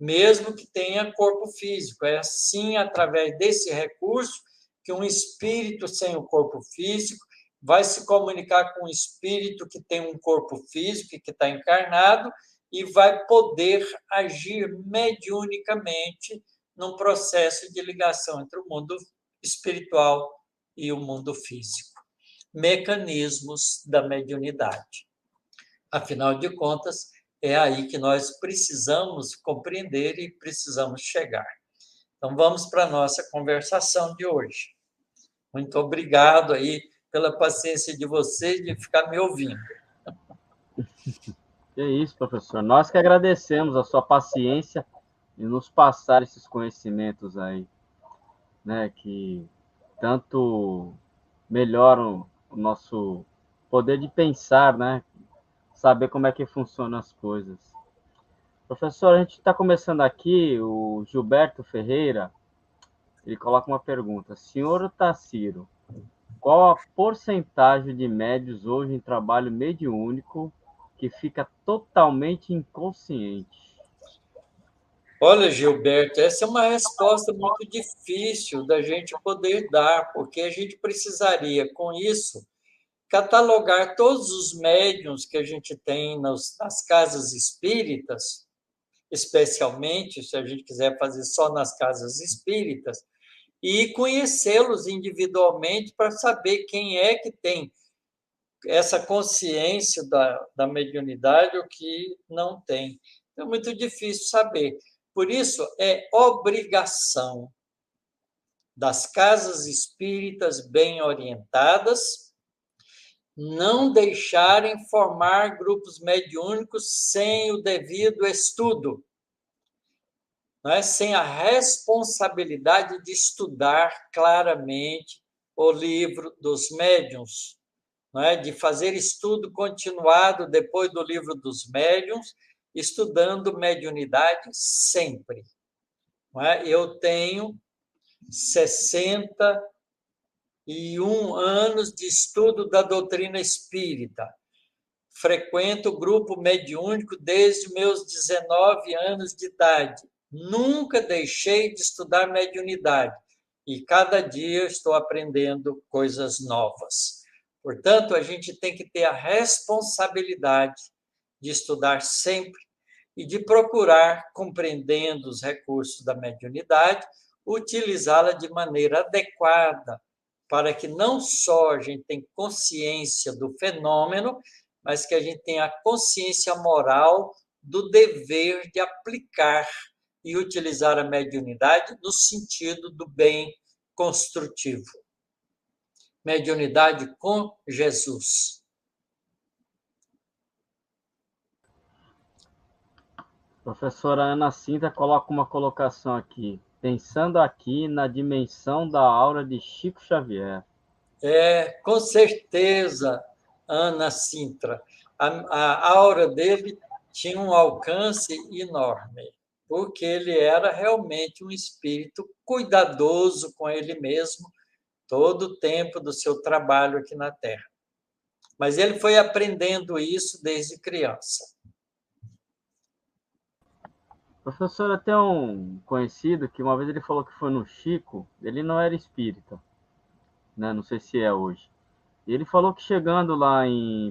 mesmo que tenha corpo físico. É assim, através desse recurso, que um espírito sem o corpo físico vai se comunicar com um espírito que tem um corpo físico, que está encarnado, e vai poder agir mediunicamente num processo de ligação entre o mundo espiritual e o mundo físico. Mecanismos da mediunidade. Afinal de contas, é aí que nós precisamos compreender e precisamos chegar. Então, vamos para a nossa conversação de hoje. Muito obrigado aí pela paciência de vocês de ficar me ouvindo. É isso, professor. Nós que agradecemos a sua paciência em nos passar esses conhecimentos aí, né, que tanto melhoram o nosso poder de pensar, né, saber como é que funcionam as coisas. Professor, a gente está começando aqui, o Gilberto Ferreira, ele coloca uma pergunta. Senhor Taciro, qual a porcentagem de médios hoje em trabalho mediúnico que fica totalmente inconsciente? Olha, Gilberto, essa é uma resposta muito difícil da gente poder dar, porque a gente precisaria, com isso, catalogar todos os médiuns que a gente tem nas casas espíritas, especialmente, se a gente quiser fazer só nas casas espíritas, e conhecê-los individualmente para saber quem é que tem essa consciência da mediunidade ou que não tem. É muito difícil saber. Por isso, é obrigação das casas espíritas bem orientadas não deixarem formar grupos mediúnicos sem o devido estudo, né? Sem a responsabilidade de estudar claramente o livro dos médiuns, não é? De fazer estudo continuado depois do livro dos médiuns, estudando mediunidade sempre. Não é? Eu tenho 61 anos de estudo da doutrina espírita. Frequento o grupo mediúnico desde meus 19 anos de idade. Nunca deixei de estudar mediunidade. E cada dia estou aprendendo coisas novas. Portanto, a gente tem que ter a responsabilidade de estudar sempre e de procurar, compreendendo os recursos da mediunidade, utilizá-la de maneira adequada, para que não só a gente tenha consciência do fenômeno, mas que a gente tenha a consciência moral do dever de aplicar e utilizar a mediunidade no sentido do bem construtivo. Mediunidade com Jesus. Professora Ana Cinta coloca uma colocação aqui. Pensando aqui na dimensão da aura de Chico Xavier. Com certeza, Ana Sintra. A aura dele tinha um alcance enorme, porque ele era realmente um espírito cuidadoso com ele mesmo, todo o tempo do seu trabalho aqui na Terra. Mas ele foi aprendendo isso desde criança. Professora, tem um conhecido que uma vez ele falou que foi no Chico, ele não era espírita, né? Não sei se é hoje. E ele falou que chegando lá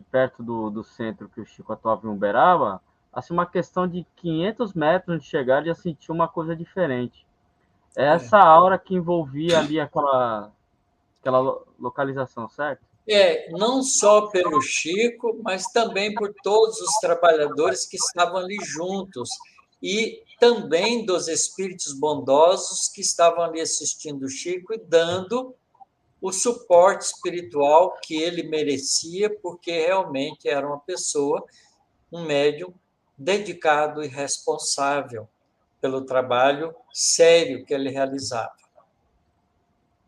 perto do centro que o Chico atuava em Uberaba, assim, uma questão de 500 metros de chegar, ele já sentiu uma coisa diferente. É essa aura que envolvia ali aquela localização, certo? Não só pelo Chico, mas também por todos os trabalhadores que estavam ali juntos e também dos espíritos bondosos que estavam ali assistindo o Chico e dando o suporte espiritual que ele merecia, porque realmente era uma pessoa, um médium dedicado e responsável pelo trabalho sério que ele realizava.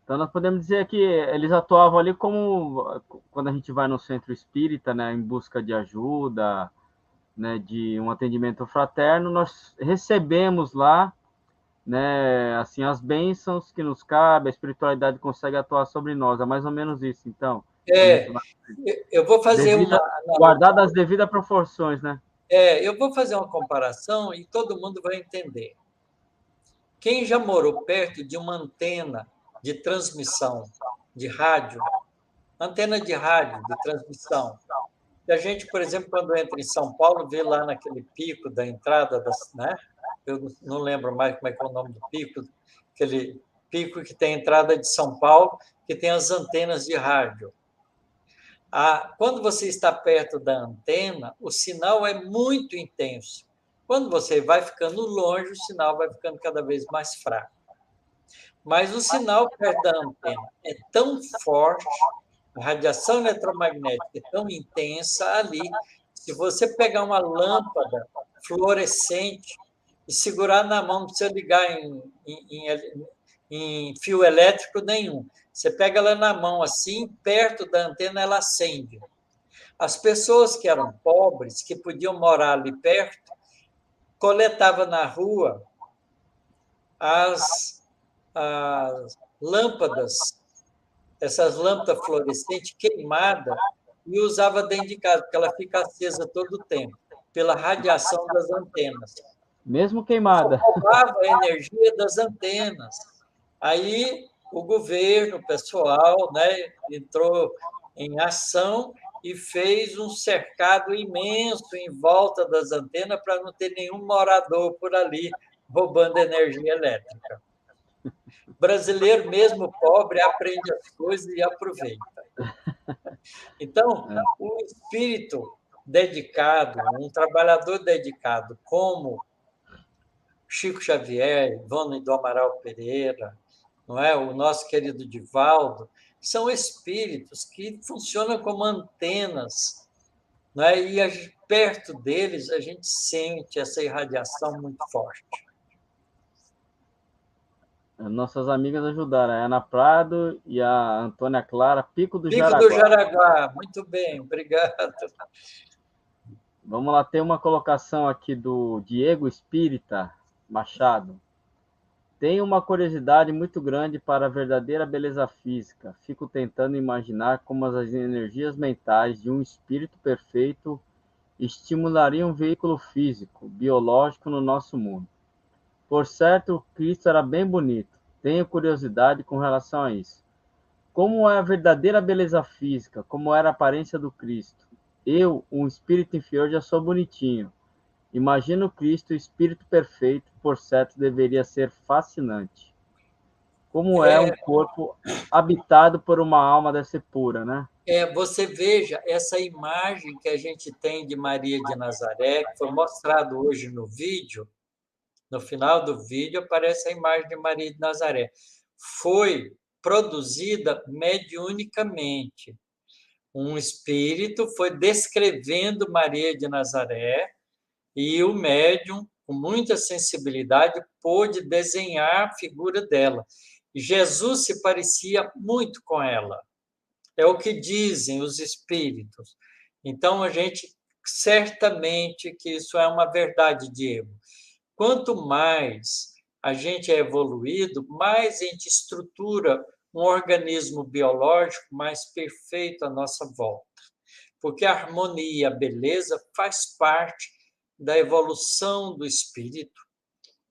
Então, nós podemos dizer que eles atuavam ali como quando a gente vai no centro espírita, né, em busca de ajuda, né, de um atendimento fraterno, nós recebemos lá, né, assim, as bênçãos que nos cabem, a espiritualidade consegue atuar sobre nós. É mais ou menos isso, então. Eu vou fazer guardadas as devidas proporções, né? Eu vou fazer uma comparação e todo mundo vai entender. Quem já morou perto de uma antena de transmissão de rádio, antena de rádio de transmissão, e a gente, por exemplo, quando entra em São Paulo, vê lá naquele pico da entrada, né? Eu não lembro mais como é que é o nome do pico, aquele pico que tem a entrada de São Paulo, que tem as antenas de rádio. Quando você está perto da antena, o sinal é muito intenso. Quando você vai ficando longe, o sinal vai ficando cada vez mais fraco. Mas o sinal perto da antena é tão forte, a radiação eletromagnética é tão intensa ali, se você pegar uma lâmpada fluorescente e segurar na mão, não precisa ligar em fio elétrico nenhum. Você pega ela na mão assim, perto da antena, ela acende. As pessoas que eram pobres, que podiam morar ali perto, coletavam na rua as lâmpadas, essas lâmpadas fluorescentes queimadas, e usava dentro de casa, porque ela fica acesa todo o tempo, pela radiação das antenas. Mesmo queimada. Roubava a energia das antenas. Aí o governo, o pessoal, né, entrou em ação e fez um cercado imenso em volta das antenas para não ter nenhum morador por ali roubando energia elétrica. O brasileiro, mesmo pobre, aprende as coisas e aproveita. Então, o espírito dedicado, um trabalhador dedicado como Chico Xavier, Ivone do Amaral Pereira, não é? O nosso querido Divaldo, são espíritos que funcionam como antenas, não é? E perto deles a gente sente essa irradiação muito forte. Nossas amigas ajudaram, a Ana Prado e a Antônia Clara, Pico do Pico do Jaraguá. Jaraguá, muito bem, obrigado. Vamos lá, tem uma colocação aqui do Diego Espírita Machado. Tenho uma curiosidade muito grande para a verdadeira beleza física. Fico tentando imaginar como as energias mentais de um espírito perfeito estimulariam um veículo físico, biológico no nosso mundo. Por certo, Cristo era bem bonito. Tenho curiosidade com relação a isso. Como é a verdadeira beleza física? Como era a aparência do Cristo? Eu, um espírito inferior, já sou bonitinho. Imagino Cristo, o espírito perfeito, por certo, deveria ser fascinante. Como é um corpo habitado por uma alma, deve ser pura, né? Você veja essa imagem que a gente tem de Maria de Nazaré, que foi mostrado hoje no vídeo. No final do vídeo aparece a imagem de Maria de Nazaré. Foi produzida mediunicamente. Um espírito foi descrevendo Maria de Nazaré e o médium, com muita sensibilidade, pôde desenhar a figura dela. Jesus se parecia muito com ela. É o que dizem os espíritos. Então, a gente certamente que isso é uma verdade, Diego. Quanto mais a gente é evoluído, mais a gente estrutura um organismo biológico mais perfeito à nossa volta. Porque a harmonia, a beleza faz parte da evolução do espírito.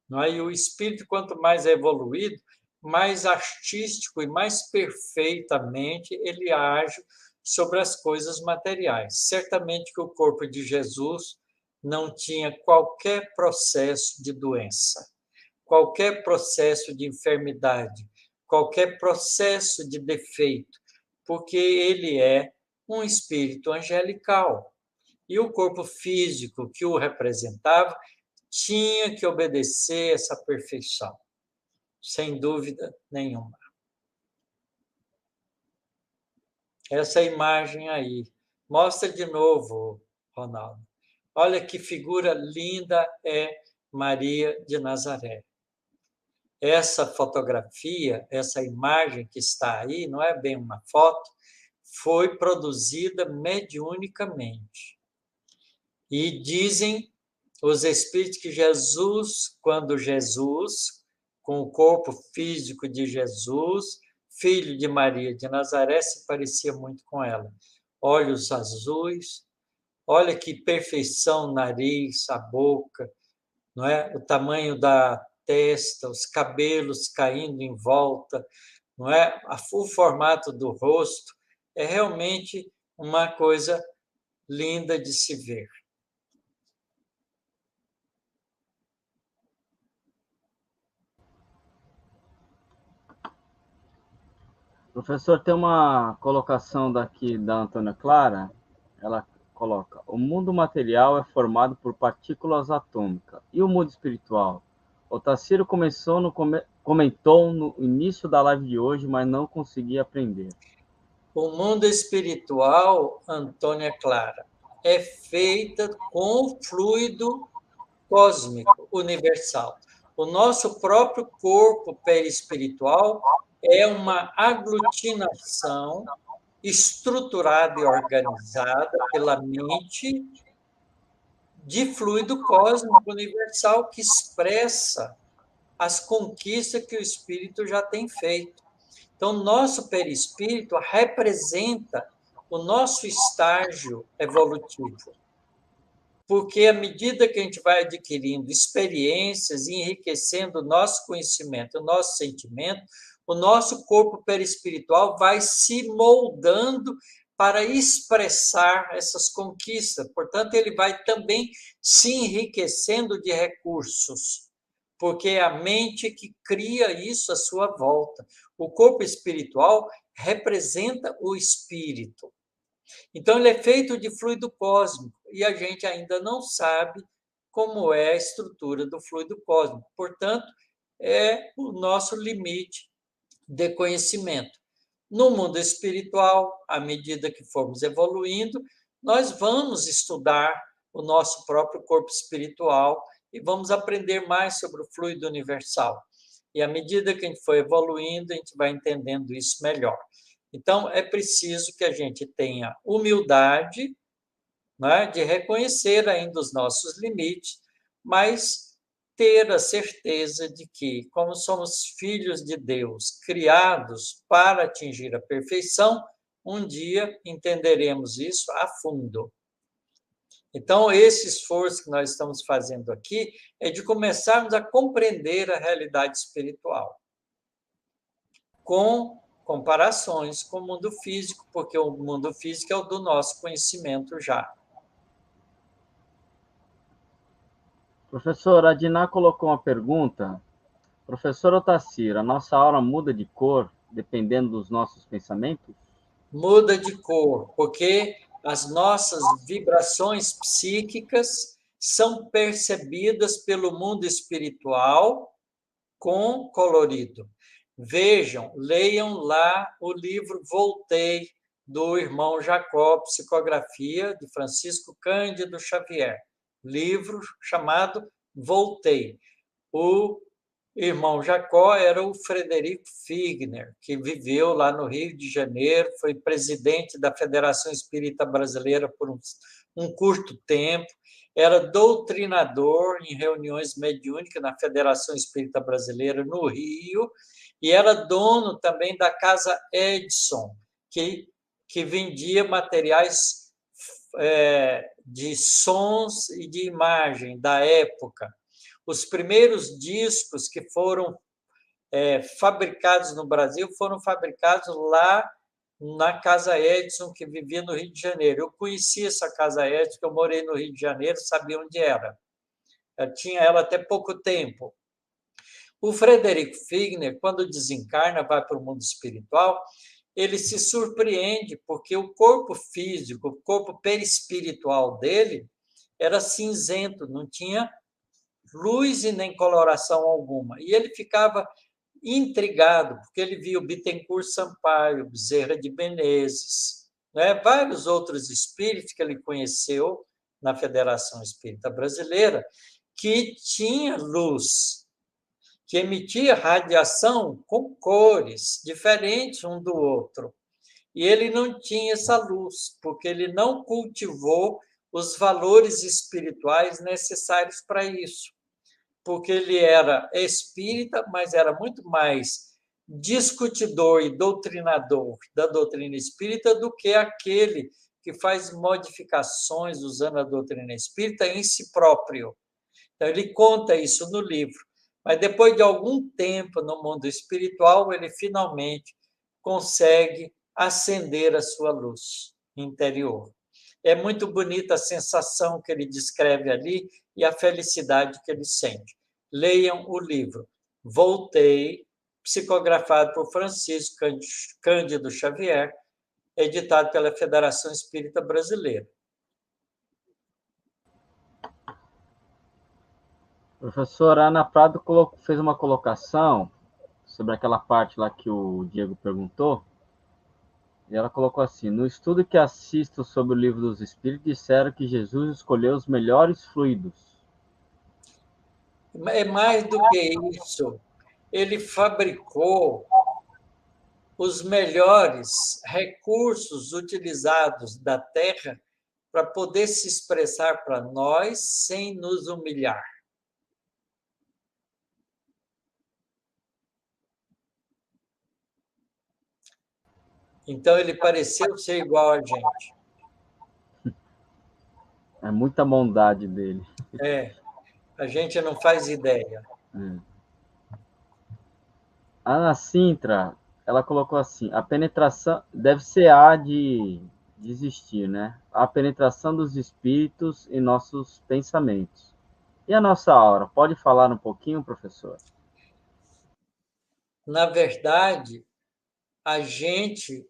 Não é? E o espírito, quanto mais é evoluído, mais artístico e mais perfeitamente ele age sobre as coisas materiais. Certamente que o corpo de Jesus não tinha qualquer processo de doença, qualquer processo de enfermidade, qualquer processo de defeito, porque ele é um espírito angelical. E o corpo físico que o representava tinha que obedecer essa perfeição, sem dúvida nenhuma. Essa imagem aí. Mostra de novo, Ronaldo. Olha que figura linda é Maria de Nazaré. Essa fotografia, essa imagem que está aí, não é bem uma foto, foi produzida mediunicamente. E dizem os espíritos que Jesus, quando Jesus, com o corpo físico de Jesus, filho de Maria de Nazaré, se parecia muito com ela. Olhos azuis, olha que perfeição, nariz, a boca, não é? O tamanho da testa, os cabelos caindo em volta, não é? O formato do rosto é realmente uma coisa linda de se ver. Professor, tem uma colocação daqui da Antônia Clara. Ela coloca: o mundo material é formado por partículas atômicas. E o mundo espiritual? O Tassiro comentou no início da live de hoje, mas não consegui aprender. O mundo espiritual, Antônia Clara, é feita com fluido cósmico universal. O nosso próprio corpo perispiritual é uma aglutinação estruturada e organizada pela mente de fluido cósmico universal que expressa as conquistas que o espírito já tem feito. Então, nosso perispírito representa o nosso estágio evolutivo. Porque à medida que a gente vai adquirindo experiências e enriquecendo o nosso conhecimento, o nosso sentimento, o nosso corpo perispiritual vai se moldando para expressar essas conquistas. Portanto, ele vai também se enriquecendo de recursos, porque é a mente que cria isso à sua volta. O corpo espiritual representa o espírito. Então, ele é feito de fluido cósmico e a gente ainda não sabe como é a estrutura do fluido cósmico. Portanto, é o nosso limite de conhecimento. No mundo espiritual, à medida que formos evoluindo, nós vamos estudar o nosso próprio corpo espiritual e vamos aprender mais sobre o fluido universal. E à medida que a gente for evoluindo, a gente vai entendendo isso melhor. Então, é preciso que a gente tenha humildade, né, de reconhecer ainda os nossos limites, mas ter a certeza de que, como somos filhos de Deus, criados para atingir a perfeição, um dia entenderemos isso a fundo. Então, esse esforço que nós estamos fazendo aqui é de começarmos a compreender a realidade espiritual, com comparações com o mundo físico, porque o mundo físico é o do nosso conhecimento já. Professor, a Diná colocou uma pergunta. Professor Otacílio, a nossa aura muda de cor dependendo dos nossos pensamentos? Muda de cor, porque as nossas vibrações psíquicas são percebidas pelo mundo espiritual com colorido. Vejam, leiam lá o livro Voltei, do irmão Jacó, Psicografia, de Francisco Cândido Xavier. Livro chamado Voltei. O irmão Jacó era o Frederico Figner, que viveu lá no Rio de Janeiro, foi presidente da Federação Espírita Brasileira por um curto tempo, era doutrinador em reuniões mediúnicas na Federação Espírita Brasileira no Rio, e era dono também da Casa Edson, que vendia materiais de sons e de imagem da época. Os primeiros discos que foram fabricados no Brasil foram fabricados lá na Casa Edson, que vivia no Rio de Janeiro. Eu conheci essa Casa Edson, que eu morei no Rio de Janeiro, sabia onde era. Eu tinha ela até pouco tempo. O Frederico Figner, quando desencarna, vai para o mundo espiritual, ele se surpreende, porque o corpo físico, o corpo perispiritual dele era cinzento, não tinha luz e nem coloração alguma. E ele ficava intrigado, porque ele via o Bittencourt Sampaio, Bezerra de Menezes, né? Vários outros espíritos que ele conheceu na Federação Espírita Brasileira, que tinha luz, que emitia radiação com cores diferentes um do outro. E ele não tinha essa luz, porque ele não cultivou os valores espirituais necessários para isso. Porque ele era espírita, mas era muito mais discutidor e doutrinador da doutrina espírita do que aquele que faz modificações usando a doutrina espírita em si próprio. Então, ele conta isso no livro. Mas depois de algum tempo no mundo espiritual, ele finalmente consegue acender a sua luz interior. É muito bonita a sensação que ele descreve ali e a felicidade que ele sente. Leiam o livro Voltei, psicografado por Francisco Cândido Xavier, editado pela Federação Espírita Brasileira. Professora Ana Prado fez uma colocação sobre aquela parte lá que o Diego perguntou, e ela colocou assim: no estudo que assisto sobre o Livro dos Espíritos, disseram que Jesus escolheu os melhores fluidos. É mais do que isso. Ele fabricou os melhores recursos utilizados da Terra para poder se expressar para nós sem nos humilhar. Então, ele pareceu ser igual a gente. É muita bondade dele. A gente não faz ideia. A Ana Sintra, ela colocou assim: a penetração deve ser de existir, né? A penetração dos espíritos em nossos pensamentos. E a nossa aura? Pode falar um pouquinho, professor? Na verdade, a gente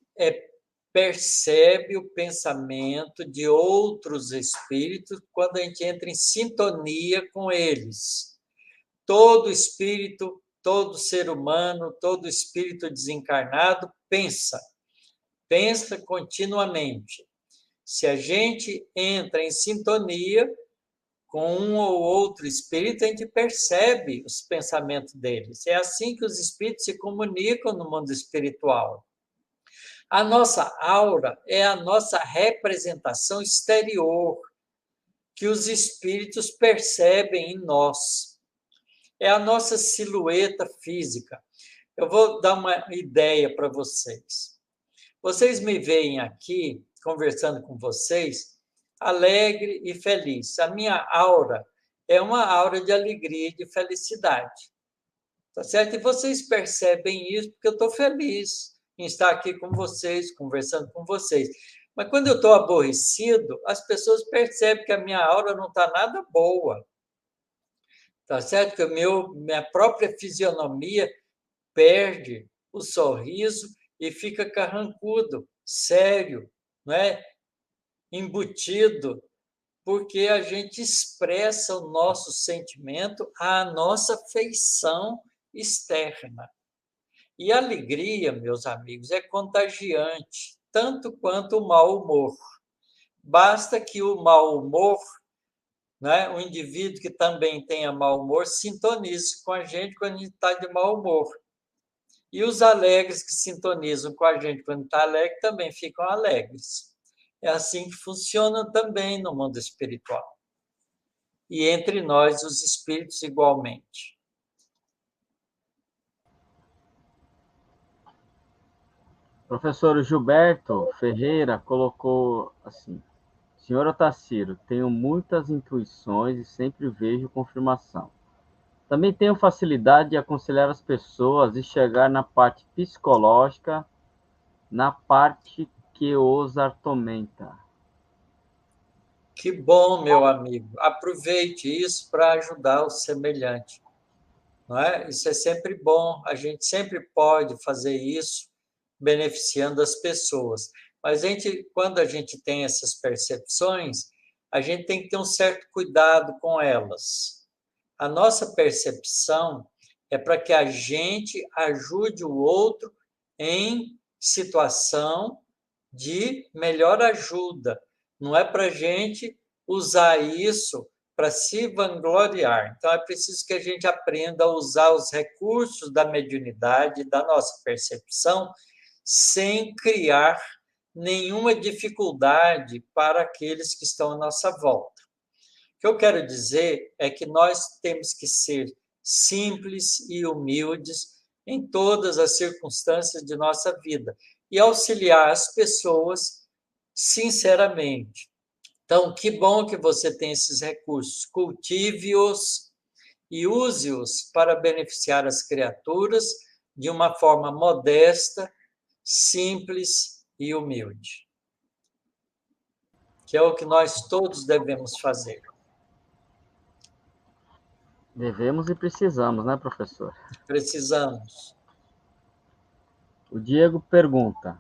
percebe o pensamento de outros espíritos quando a gente entra em sintonia com eles. Todo espírito, todo ser humano, todo espírito desencarnado pensa continuamente. Se a gente entra em sintonia com um ou outro espírito, a gente percebe os pensamentos deles. É assim que os espíritos se comunicam no mundo espiritual. A nossa aura é a nossa representação exterior, que os espíritos percebem em nós. É a nossa silhueta física. Eu vou dar uma ideia para vocês. Vocês me veem aqui, conversando com vocês, alegre e feliz. A minha aura é uma aura de alegria e de felicidade. Tá certo? E vocês percebem isso porque eu estou feliz em estar aqui com vocês, conversando com vocês. Mas quando eu estou aborrecido, as pessoas percebem que a minha aura não está nada boa. Tá certo? Que minha própria fisionomia perde o sorriso e fica carrancudo, sério, não é? Embutido, porque a gente expressa o nosso sentimento, a nossa feição externa. E a alegria, meus amigos, é contagiante, tanto quanto o mau humor. Basta que o mau humor, né, o indivíduo que também tenha mau humor, sintonize com a gente quando a gente está de mau humor. E os alegres que sintonizam com a gente quando está alegre também ficam alegres. É assim que funciona também no mundo espiritual. E entre nós, os espíritos, igualmente. Professor Gilberto Ferreira colocou assim: Senhor Otacílio, tenho muitas intuições e sempre vejo confirmação. Também tenho facilidade de aconselhar as pessoas e chegar na parte psicológica, na parte que os atormenta. Que bom, meu amigo. Aproveite isso para ajudar o semelhante. Não é? Isso é sempre bom. A gente sempre pode fazer isso, beneficiando as pessoas. Mas quando a gente tem essas percepções, a gente tem que ter um certo cuidado com elas. A nossa percepção é para que a gente ajude o outro em situação de melhor ajuda. Não é para a gente usar isso para se vangloriar. Então, é preciso que a gente aprenda a usar os recursos da mediunidade, da nossa percepção, sem criar nenhuma dificuldade para aqueles que estão à nossa volta. O que eu quero dizer é que nós temos que ser simples e humildes em todas as circunstâncias de nossa vida e auxiliar as pessoas sinceramente. Então, que bom que você tem esses recursos. Cultive-os e use-os para beneficiar as criaturas de uma forma modesta, simples e humilde. Que é o que nós todos devemos fazer. Devemos e precisamos, né, professor? Precisamos. O Diego pergunta: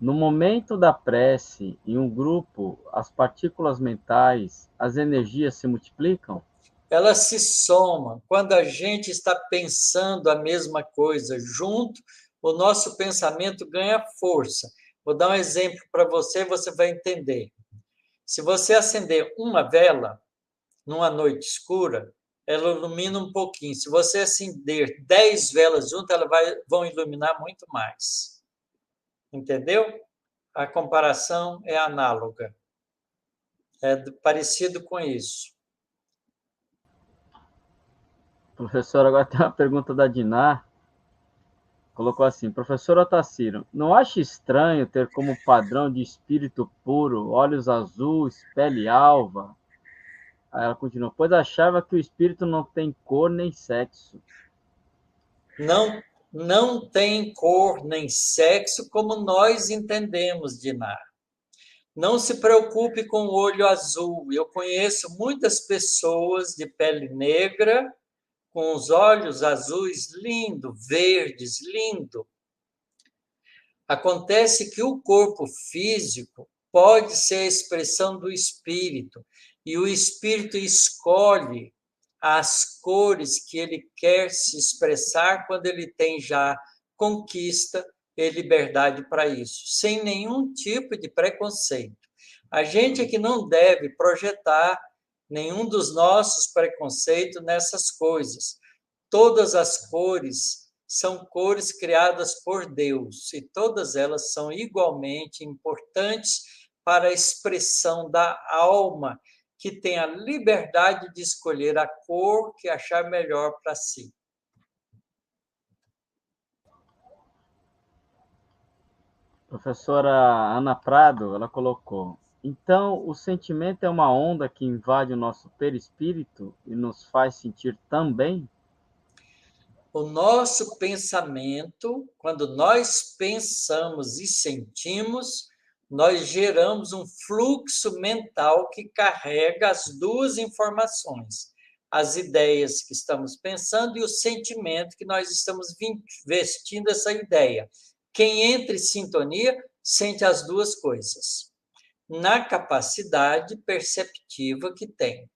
no momento da prece, em um grupo, as partículas mentais, as energias se multiplicam? Elas se somam. Quando a gente está pensando a mesma coisa junto, o nosso pensamento ganha força. Vou dar um exemplo para você, você vai entender. Se você acender uma vela numa noite escura, ela ilumina um pouquinho. Se você acender 10 velas juntas, elas vão iluminar muito mais. Entendeu? A comparação é análoga. É parecido com isso. Professor, agora tem uma pergunta da Diná. Colocou assim: professor Otacílio, não acha estranho ter como padrão de espírito puro, olhos azuis, pele alva? Aí ela continua: pois achava que o espírito não tem cor nem sexo. Não tem cor nem sexo como nós entendemos, Diná. Não se preocupe com o olho azul. Eu conheço muitas pessoas de pele negra, com os olhos azuis lindo, verdes, lindo. Acontece que o corpo físico pode ser a expressão do espírito, e o espírito escolhe as cores que ele quer se expressar quando ele tem já conquista e liberdade para isso, sem nenhum tipo de preconceito. A gente é que não deve projetar nenhum dos nossos preconceitos nessas coisas. Todas as cores são cores criadas por Deus, e todas elas são igualmente importantes para a expressão da alma, que tem a liberdade de escolher a cor que achar melhor para si. Professora Ana Prado, ela colocou: então, o sentimento é uma onda que invade o nosso perispírito e nos faz sentir também? O nosso pensamento, quando nós pensamos e sentimos, nós geramos um fluxo mental que carrega as duas informações, as ideias que estamos pensando e o sentimento que nós estamos vestindo essa ideia. Quem entra em sintonia sente as duas coisas, na capacidade perceptiva que tem.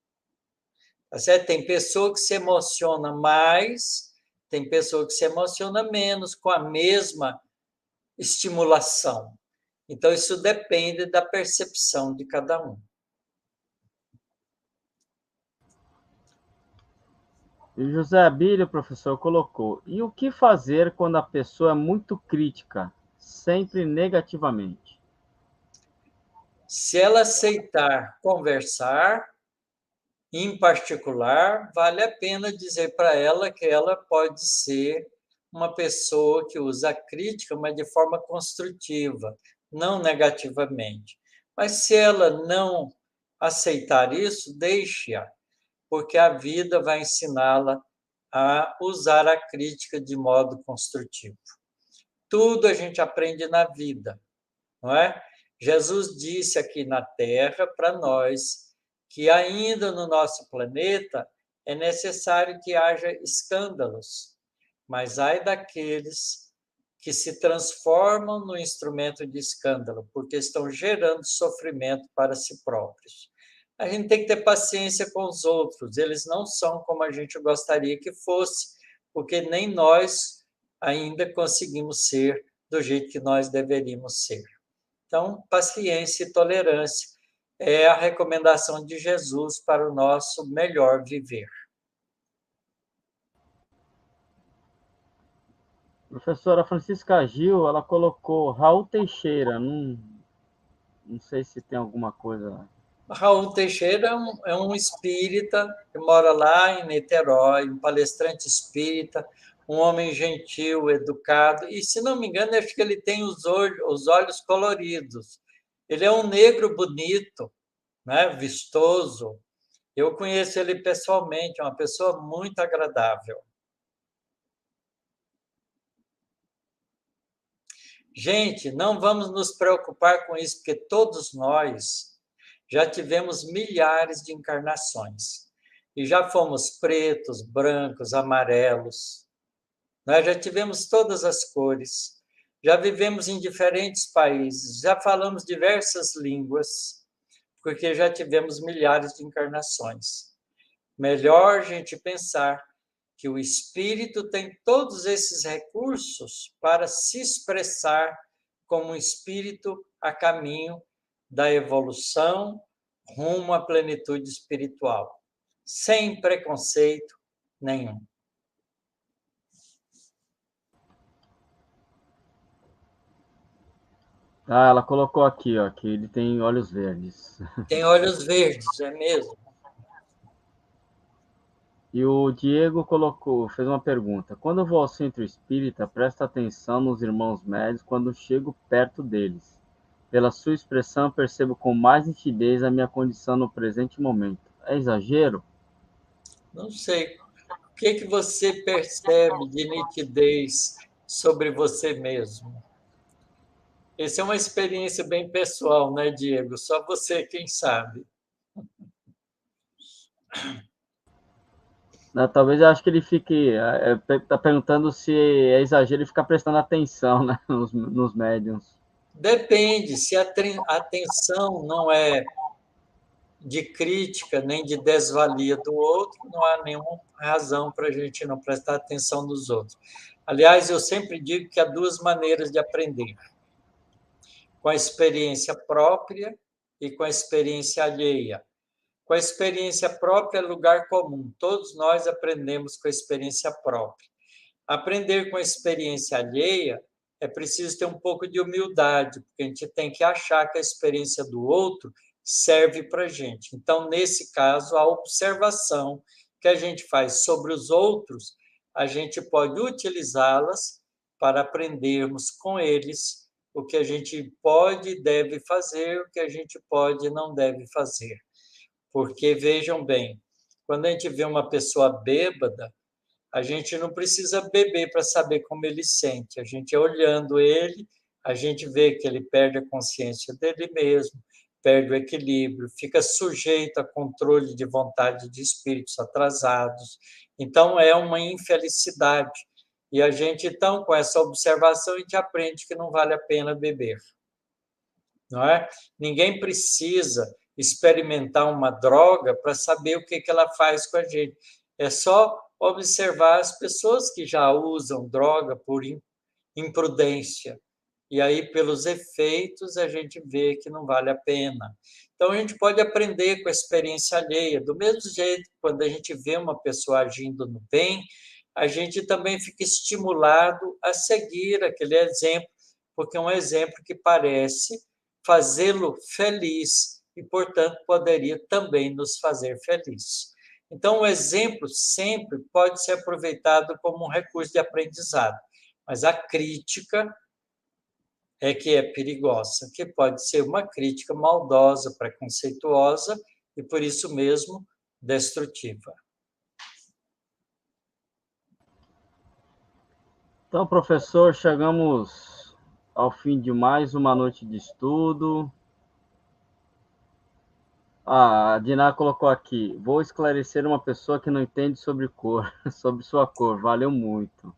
Tá certo? Tem pessoa que se emociona mais, tem pessoa que se emociona menos com a mesma estimulação. Então, isso depende da percepção de cada um. E José Abílio, professor, colocou: e o que fazer quando a pessoa é muito crítica, sempre negativamente? Se ela aceitar conversar, em particular, vale a pena dizer para ela que ela pode ser uma pessoa que usa a crítica, mas de forma construtiva, não negativamente. Mas se ela não aceitar isso, deixe-a, porque a vida vai ensiná-la a usar a crítica de modo construtivo. Tudo a gente aprende na vida, não é? Jesus disse aqui na Terra para nós que ainda no nosso planeta é necessário que haja escândalos, mas ai daqueles que se transformam no instrumento de escândalo, porque estão gerando sofrimento para si próprios. A gente tem que ter paciência com os outros, eles não são como a gente gostaria que fosse, porque nem nós ainda conseguimos ser do jeito que nós deveríamos ser. Então, paciência e tolerância é a recomendação de Jesus para o nosso melhor viver. Professora Francisca Gil, ela colocou Raul Teixeira, não sei se tem alguma coisa... Raul Teixeira é um espírita que mora lá em Niterói, um palestrante espírita, um homem gentil, educado, e, se não me engano, acho que ele tem os olhos coloridos. Ele é um negro bonito, né, vistoso. Eu conheço ele pessoalmente, é uma pessoa muito agradável. Gente, não vamos nos preocupar com isso, porque todos nós já tivemos milhares de encarnações. E já fomos pretos, brancos, amarelos. Nós já tivemos todas as cores. Já vivemos em diferentes países. Já falamos diversas línguas, porque já tivemos milhares de encarnações. Melhor a gente pensar que o espírito tem todos esses recursos para se expressar como um espírito a caminho da evolução rumo à plenitude espiritual, sem preconceito nenhum. Ah, ela colocou aqui, ó, que ele tem olhos verdes. Tem olhos verdes, é mesmo? E o Diego fez uma pergunta: quando eu vou ao centro espírita, presta atenção nos irmãos médios quando chego perto deles. Pela sua expressão, percebo com mais nitidez a minha condição no presente momento. É exagero? Não sei. O que você percebe de nitidez sobre você mesmo? Essa é uma experiência bem pessoal, né, Diego? Só você quem sabe. Talvez eu acho que ele fique... Está perguntando se é exagero ele ficar prestando atenção, né, nos médiums. Depende. Se a atenção não é de crítica nem de desvalia do outro, não há nenhuma razão para a gente não prestar atenção nos outros. Aliás, eu sempre digo que há duas maneiras de aprender: com a experiência própria e com a experiência alheia. Com com a experiência própria é lugar comum. Todos nós aprendemos com a experiência própria. Aprender com a experiência alheia é preciso ter um pouco de humildade, porque a gente tem que achar que a experiência do outro serve para a gente. Então, nesse caso, a observação que a gente faz sobre os outros, a gente pode utilizá-las para aprendermos com eles o que a gente pode e deve fazer, o que a gente pode e não deve fazer. Porque, vejam bem, quando a gente vê uma pessoa bêbada, a gente não precisa beber para saber como ele sente. A gente, olhando ele, a gente vê que ele perde a consciência dele mesmo, perde o equilíbrio, fica sujeito a controle de vontade de espíritos atrasados. Então, é uma infelicidade. E a gente, então, com essa observação, a gente aprende que não vale a pena beber. Não é? Ninguém precisa experimentar uma droga para saber o que ela faz com a gente. É só observar as pessoas que já usam droga por imprudência. E aí, pelos efeitos, a gente vê que não vale a pena. Então, a gente pode aprender com a experiência alheia. Do mesmo jeito, quando a gente vê uma pessoa agindo no bem, a gente também fica estimulado a seguir aquele exemplo, porque é um exemplo que parece fazê-lo feliz e, portanto, poderia também nos fazer feliz. Então, o exemplo sempre pode ser aproveitado como um recurso de aprendizado, mas a crítica é que é perigosa, que pode ser uma crítica maldosa, preconceituosa e, por isso mesmo, destrutiva. Então, professor, chegamos ao fim de mais uma noite de estudo. A Diná colocou aqui: vou esclarecer uma pessoa que não entende sobre cor, sobre sua cor. Valeu muito.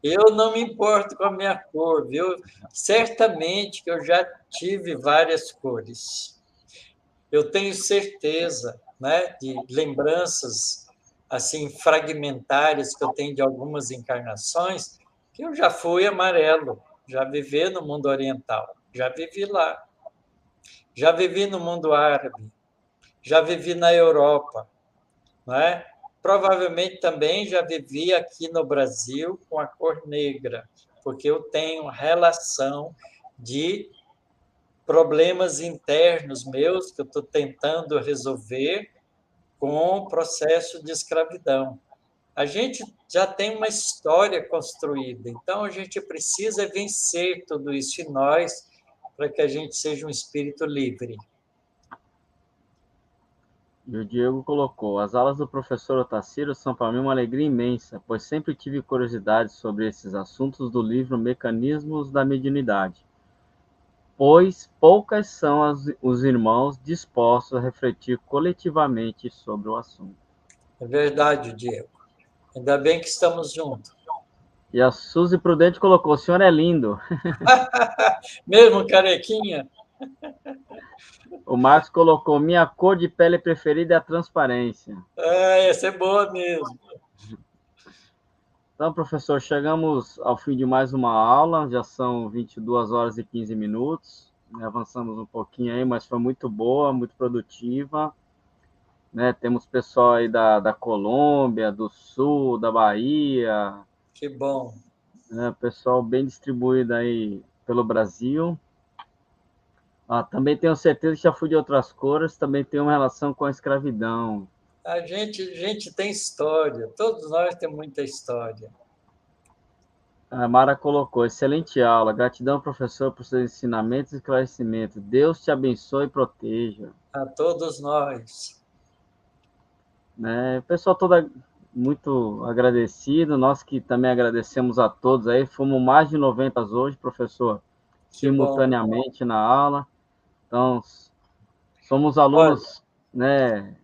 Eu não me importo com a minha cor, viu? Certamente que eu já tive várias cores. Eu tenho certeza, né, de lembranças assim fragmentárias que eu tenho de algumas encarnações, que eu já fui amarelo, já vivi no mundo oriental, já vivi lá. Já vivi no mundo árabe, já vivi na Europa, não é? Provavelmente também já vivi aqui no Brasil com a cor negra, porque eu tenho relação de problemas internos meus que eu estou tentando resolver com o processo de escravidão. A gente já tem uma história construída, então a gente precisa vencer tudo isso em nós para que a gente seja um espírito livre. E o Diego colocou: as aulas do professor Otacílio são para mim uma alegria imensa, pois sempre tive curiosidade sobre esses assuntos do livro Mecanismos da Mediunidade, pois poucas são os irmãos dispostos a refletir coletivamente sobre o assunto. É verdade, Diego. Ainda bem que estamos juntos. E a Suzy Prudente colocou: o senhor é lindo. Mesmo carequinha? O Marcos colocou: minha cor de pele preferida é a transparência. Essa é boa mesmo. Então, professor, chegamos ao fim de mais uma aula, já são 22 horas e 15 minutos, né? Avançamos um pouquinho aí, mas foi muito boa, muito produtiva, né? Temos pessoal aí da Colômbia, do Sul, da Bahia. Que bom. Né? Pessoal bem distribuído aí pelo Brasil. Também tenho certeza que já fui de outras cores, também tem uma relação com a escravidão. A gente tem história, todos nós temos muita história. A Mara colocou: excelente aula, gratidão, professor, por seus ensinamentos e esclarecimentos. Deus te abençoe e proteja. A todos nós. Né? O pessoal todo muito agradecido, nós que também agradecemos a todos aí, fomos mais de 90 hoje, professor, simultaneamente na aula. Então, somos alunos, né,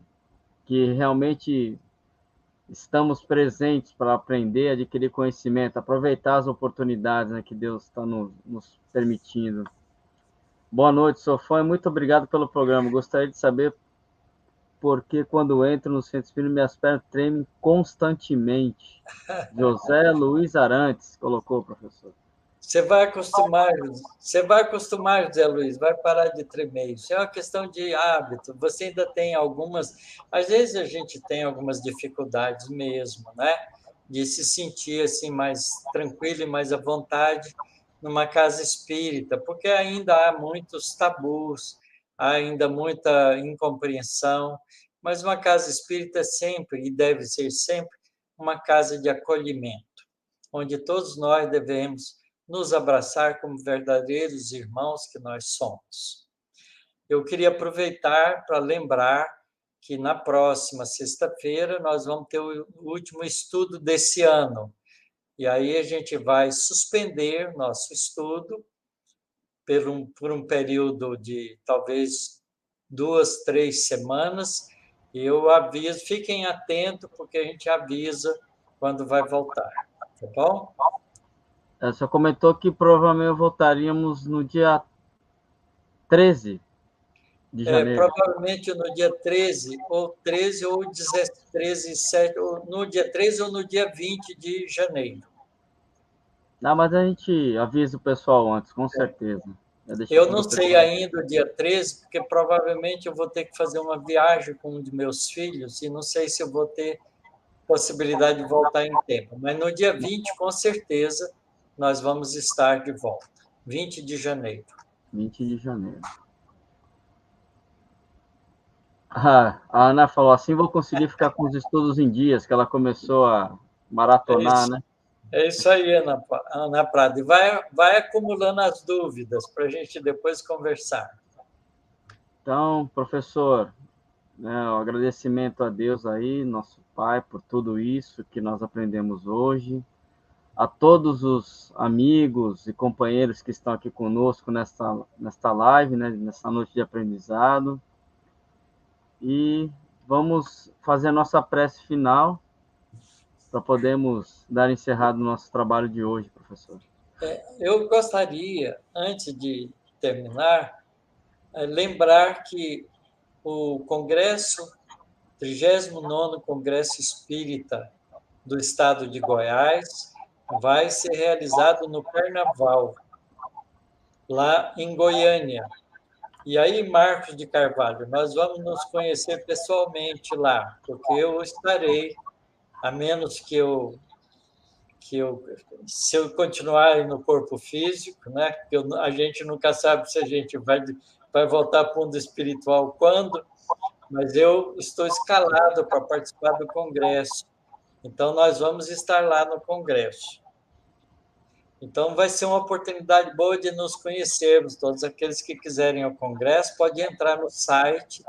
que realmente estamos presentes para aprender, adquirir conhecimento, aproveitar as oportunidades, né, que Deus está nos permitindo. Boa noite, sou fã e muito obrigado pelo programa. Gostaria de saber por que quando entro no centro espírita minhas pernas tremem constantemente. José Luiz Arantes colocou, professor. você vai acostumar, José Luiz, vai parar de tremer. Isso é uma questão de hábito. Você ainda tem algumas, às vezes a gente tem algumas dificuldades mesmo, né? De se sentir assim mais tranquilo e mais à vontade numa casa espírita, porque ainda há muitos tabus, há ainda muita incompreensão, mas uma casa espírita é sempre e deve ser sempre uma casa de acolhimento, onde todos nós devemos nos abraçar como verdadeiros irmãos que nós somos. Eu queria aproveitar para lembrar que na próxima sexta-feira nós vamos ter o último estudo desse ano. E aí a gente vai suspender nosso estudo por um período de talvez 2, 3 semanas. E eu aviso, fiquem atentos, porque a gente avisa quando vai voltar. Tá bom? Você comentou que provavelmente voltaríamos no dia 13 de janeiro. Provavelmente no dia 13 ou 13, 7, ou no dia 13 ou no dia 20 de janeiro. Não, mas a gente avisa o pessoal antes, com certeza. Eu não sei ainda o dia 13, porque provavelmente eu vou ter que fazer uma viagem com um de meus filhos e não sei se eu vou ter possibilidade de voltar em tempo. Mas no dia 20, com certeza, nós vamos estar de volta. 20 de janeiro. 20 de janeiro. A Ana falou assim, vou conseguir ficar com os estudos em dias, que ela começou a maratonar, né? É isso aí, Ana Prada. E vai acumulando as dúvidas para a gente depois conversar. Então, professor, né, o agradecimento a Deus aí, nosso Pai, por tudo isso que nós aprendemos hoje. A todos os amigos e companheiros que estão aqui conosco nesta live, né, nessa noite de aprendizado. E vamos fazer a nossa prece final para podermos dar encerrado o nosso trabalho de hoje, professor. Eu gostaria, antes de terminar, lembrar que o Congresso, 39º Congresso Espírita do Estado de Goiás, vai ser realizado no Carnaval, lá em Goiânia. E aí, Marcos de Carvalho, nós vamos nos conhecer pessoalmente lá, porque eu estarei, a menos que se eu continuar no corpo físico, né? A gente nunca sabe se a gente vai voltar para o mundo espiritual quando, mas eu estou escalado para participar do congresso. Então, nós vamos estar lá no congresso. Então, vai ser uma oportunidade boa de nos conhecermos. Todos aqueles que quiserem ao congresso podem entrar no site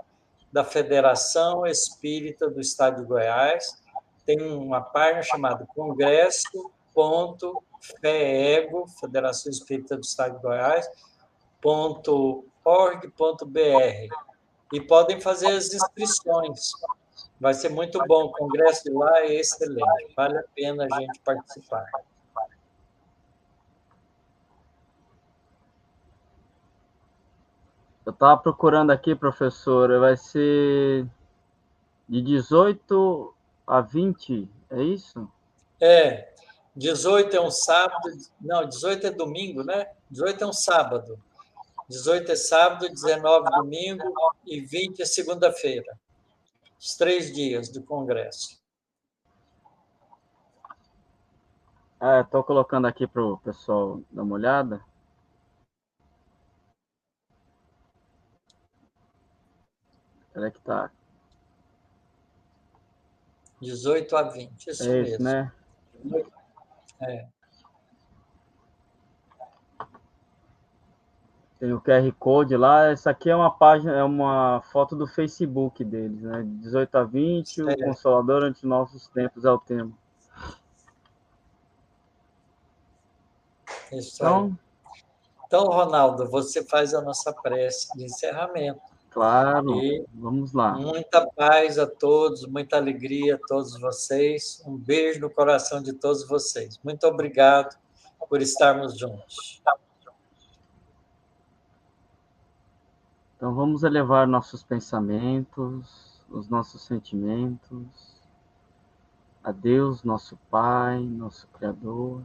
da Federação Espírita do Estado de Goiás. Tem uma página chamada congresso.feego, Federação Espírita do Estado de Goiás, .org.br, e podem fazer as inscrições. Vai ser muito bom, o congresso de lá é excelente, vale a pena a gente participar. Eu estava procurando aqui, professor, vai ser de 18 a 20, é isso? 18 é um sábado, não, 18 é domingo, né? 18 é um sábado. 18 é sábado, 19 é domingo e 20 é segunda-feira. Os 3 dias do congresso. Estou colocando aqui para o pessoal dar uma olhada. Será que tá? 18 a 20, isso mesmo. Isso, né? Tem o QR Code lá. Essa aqui é uma página, é uma foto do Facebook deles, né? 18 a 20, o Consolador ante nossos tempos é o tema. Isso aí. Então, Ronaldo, você faz a nossa prece de encerramento. Claro, vamos lá. Muita paz a todos, muita alegria a todos vocês. Um beijo no coração de todos vocês. Muito obrigado por estarmos juntos. Então, vamos elevar nossos pensamentos, os nossos sentimentos a Deus, nosso Pai, nosso Criador,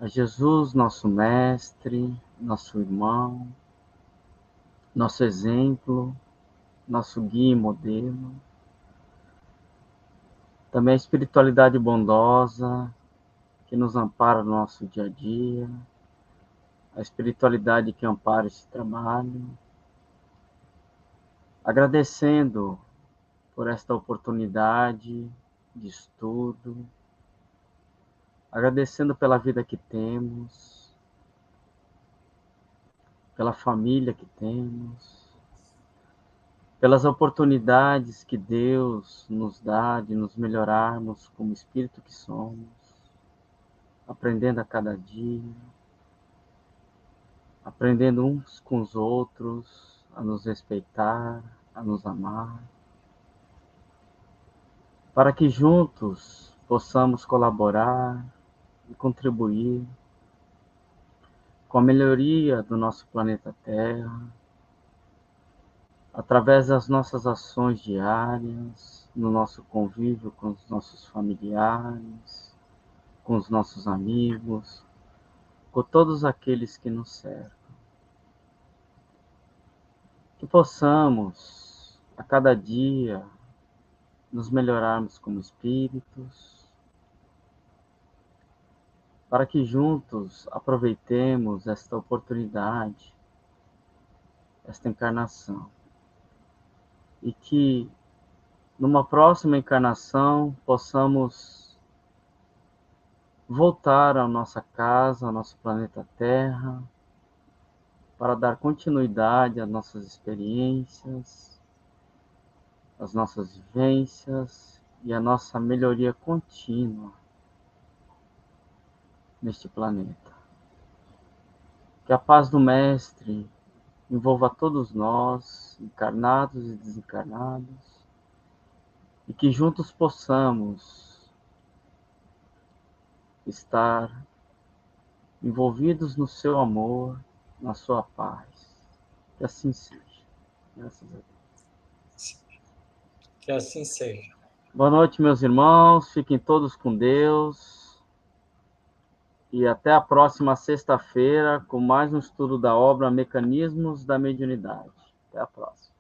a Jesus, nosso mestre, nosso irmão, nosso exemplo, nosso guia e modelo. Também a espiritualidade bondosa, que nos ampara no nosso dia a dia, a espiritualidade que ampara esse trabalho. Agradecendo por esta oportunidade de estudo, agradecendo pela vida que temos, pela família que temos, pelas oportunidades que Deus nos dá de nos melhorarmos como espírito que somos, aprendendo a cada dia, aprendendo uns com os outros, a nos respeitar, a nos amar, para que juntos possamos colaborar e contribuir com a melhoria do nosso planeta Terra, através das nossas ações diárias, no nosso convívio com os nossos familiares, com os nossos amigos, com todos aqueles que nos cercam. Que possamos, a cada dia, nos melhorarmos como espíritos, para que juntos aproveitemos esta oportunidade, esta encarnação, e que numa próxima encarnação possamos voltar à nossa casa, ao nosso planeta Terra, para dar continuidade às nossas experiências, às nossas vivências e à nossa melhoria contínua neste planeta. Que a paz do Mestre envolva todos nós, encarnados e desencarnados, e que juntos possamos estar envolvidos no seu amor, na sua paz. Que assim seja. Graças a Deus. Que assim seja. Boa noite, meus irmãos. Fiquem todos com Deus. E até a próxima sexta-feira com mais um estudo da obra Mecanismos da Mediunidade. Até a próxima.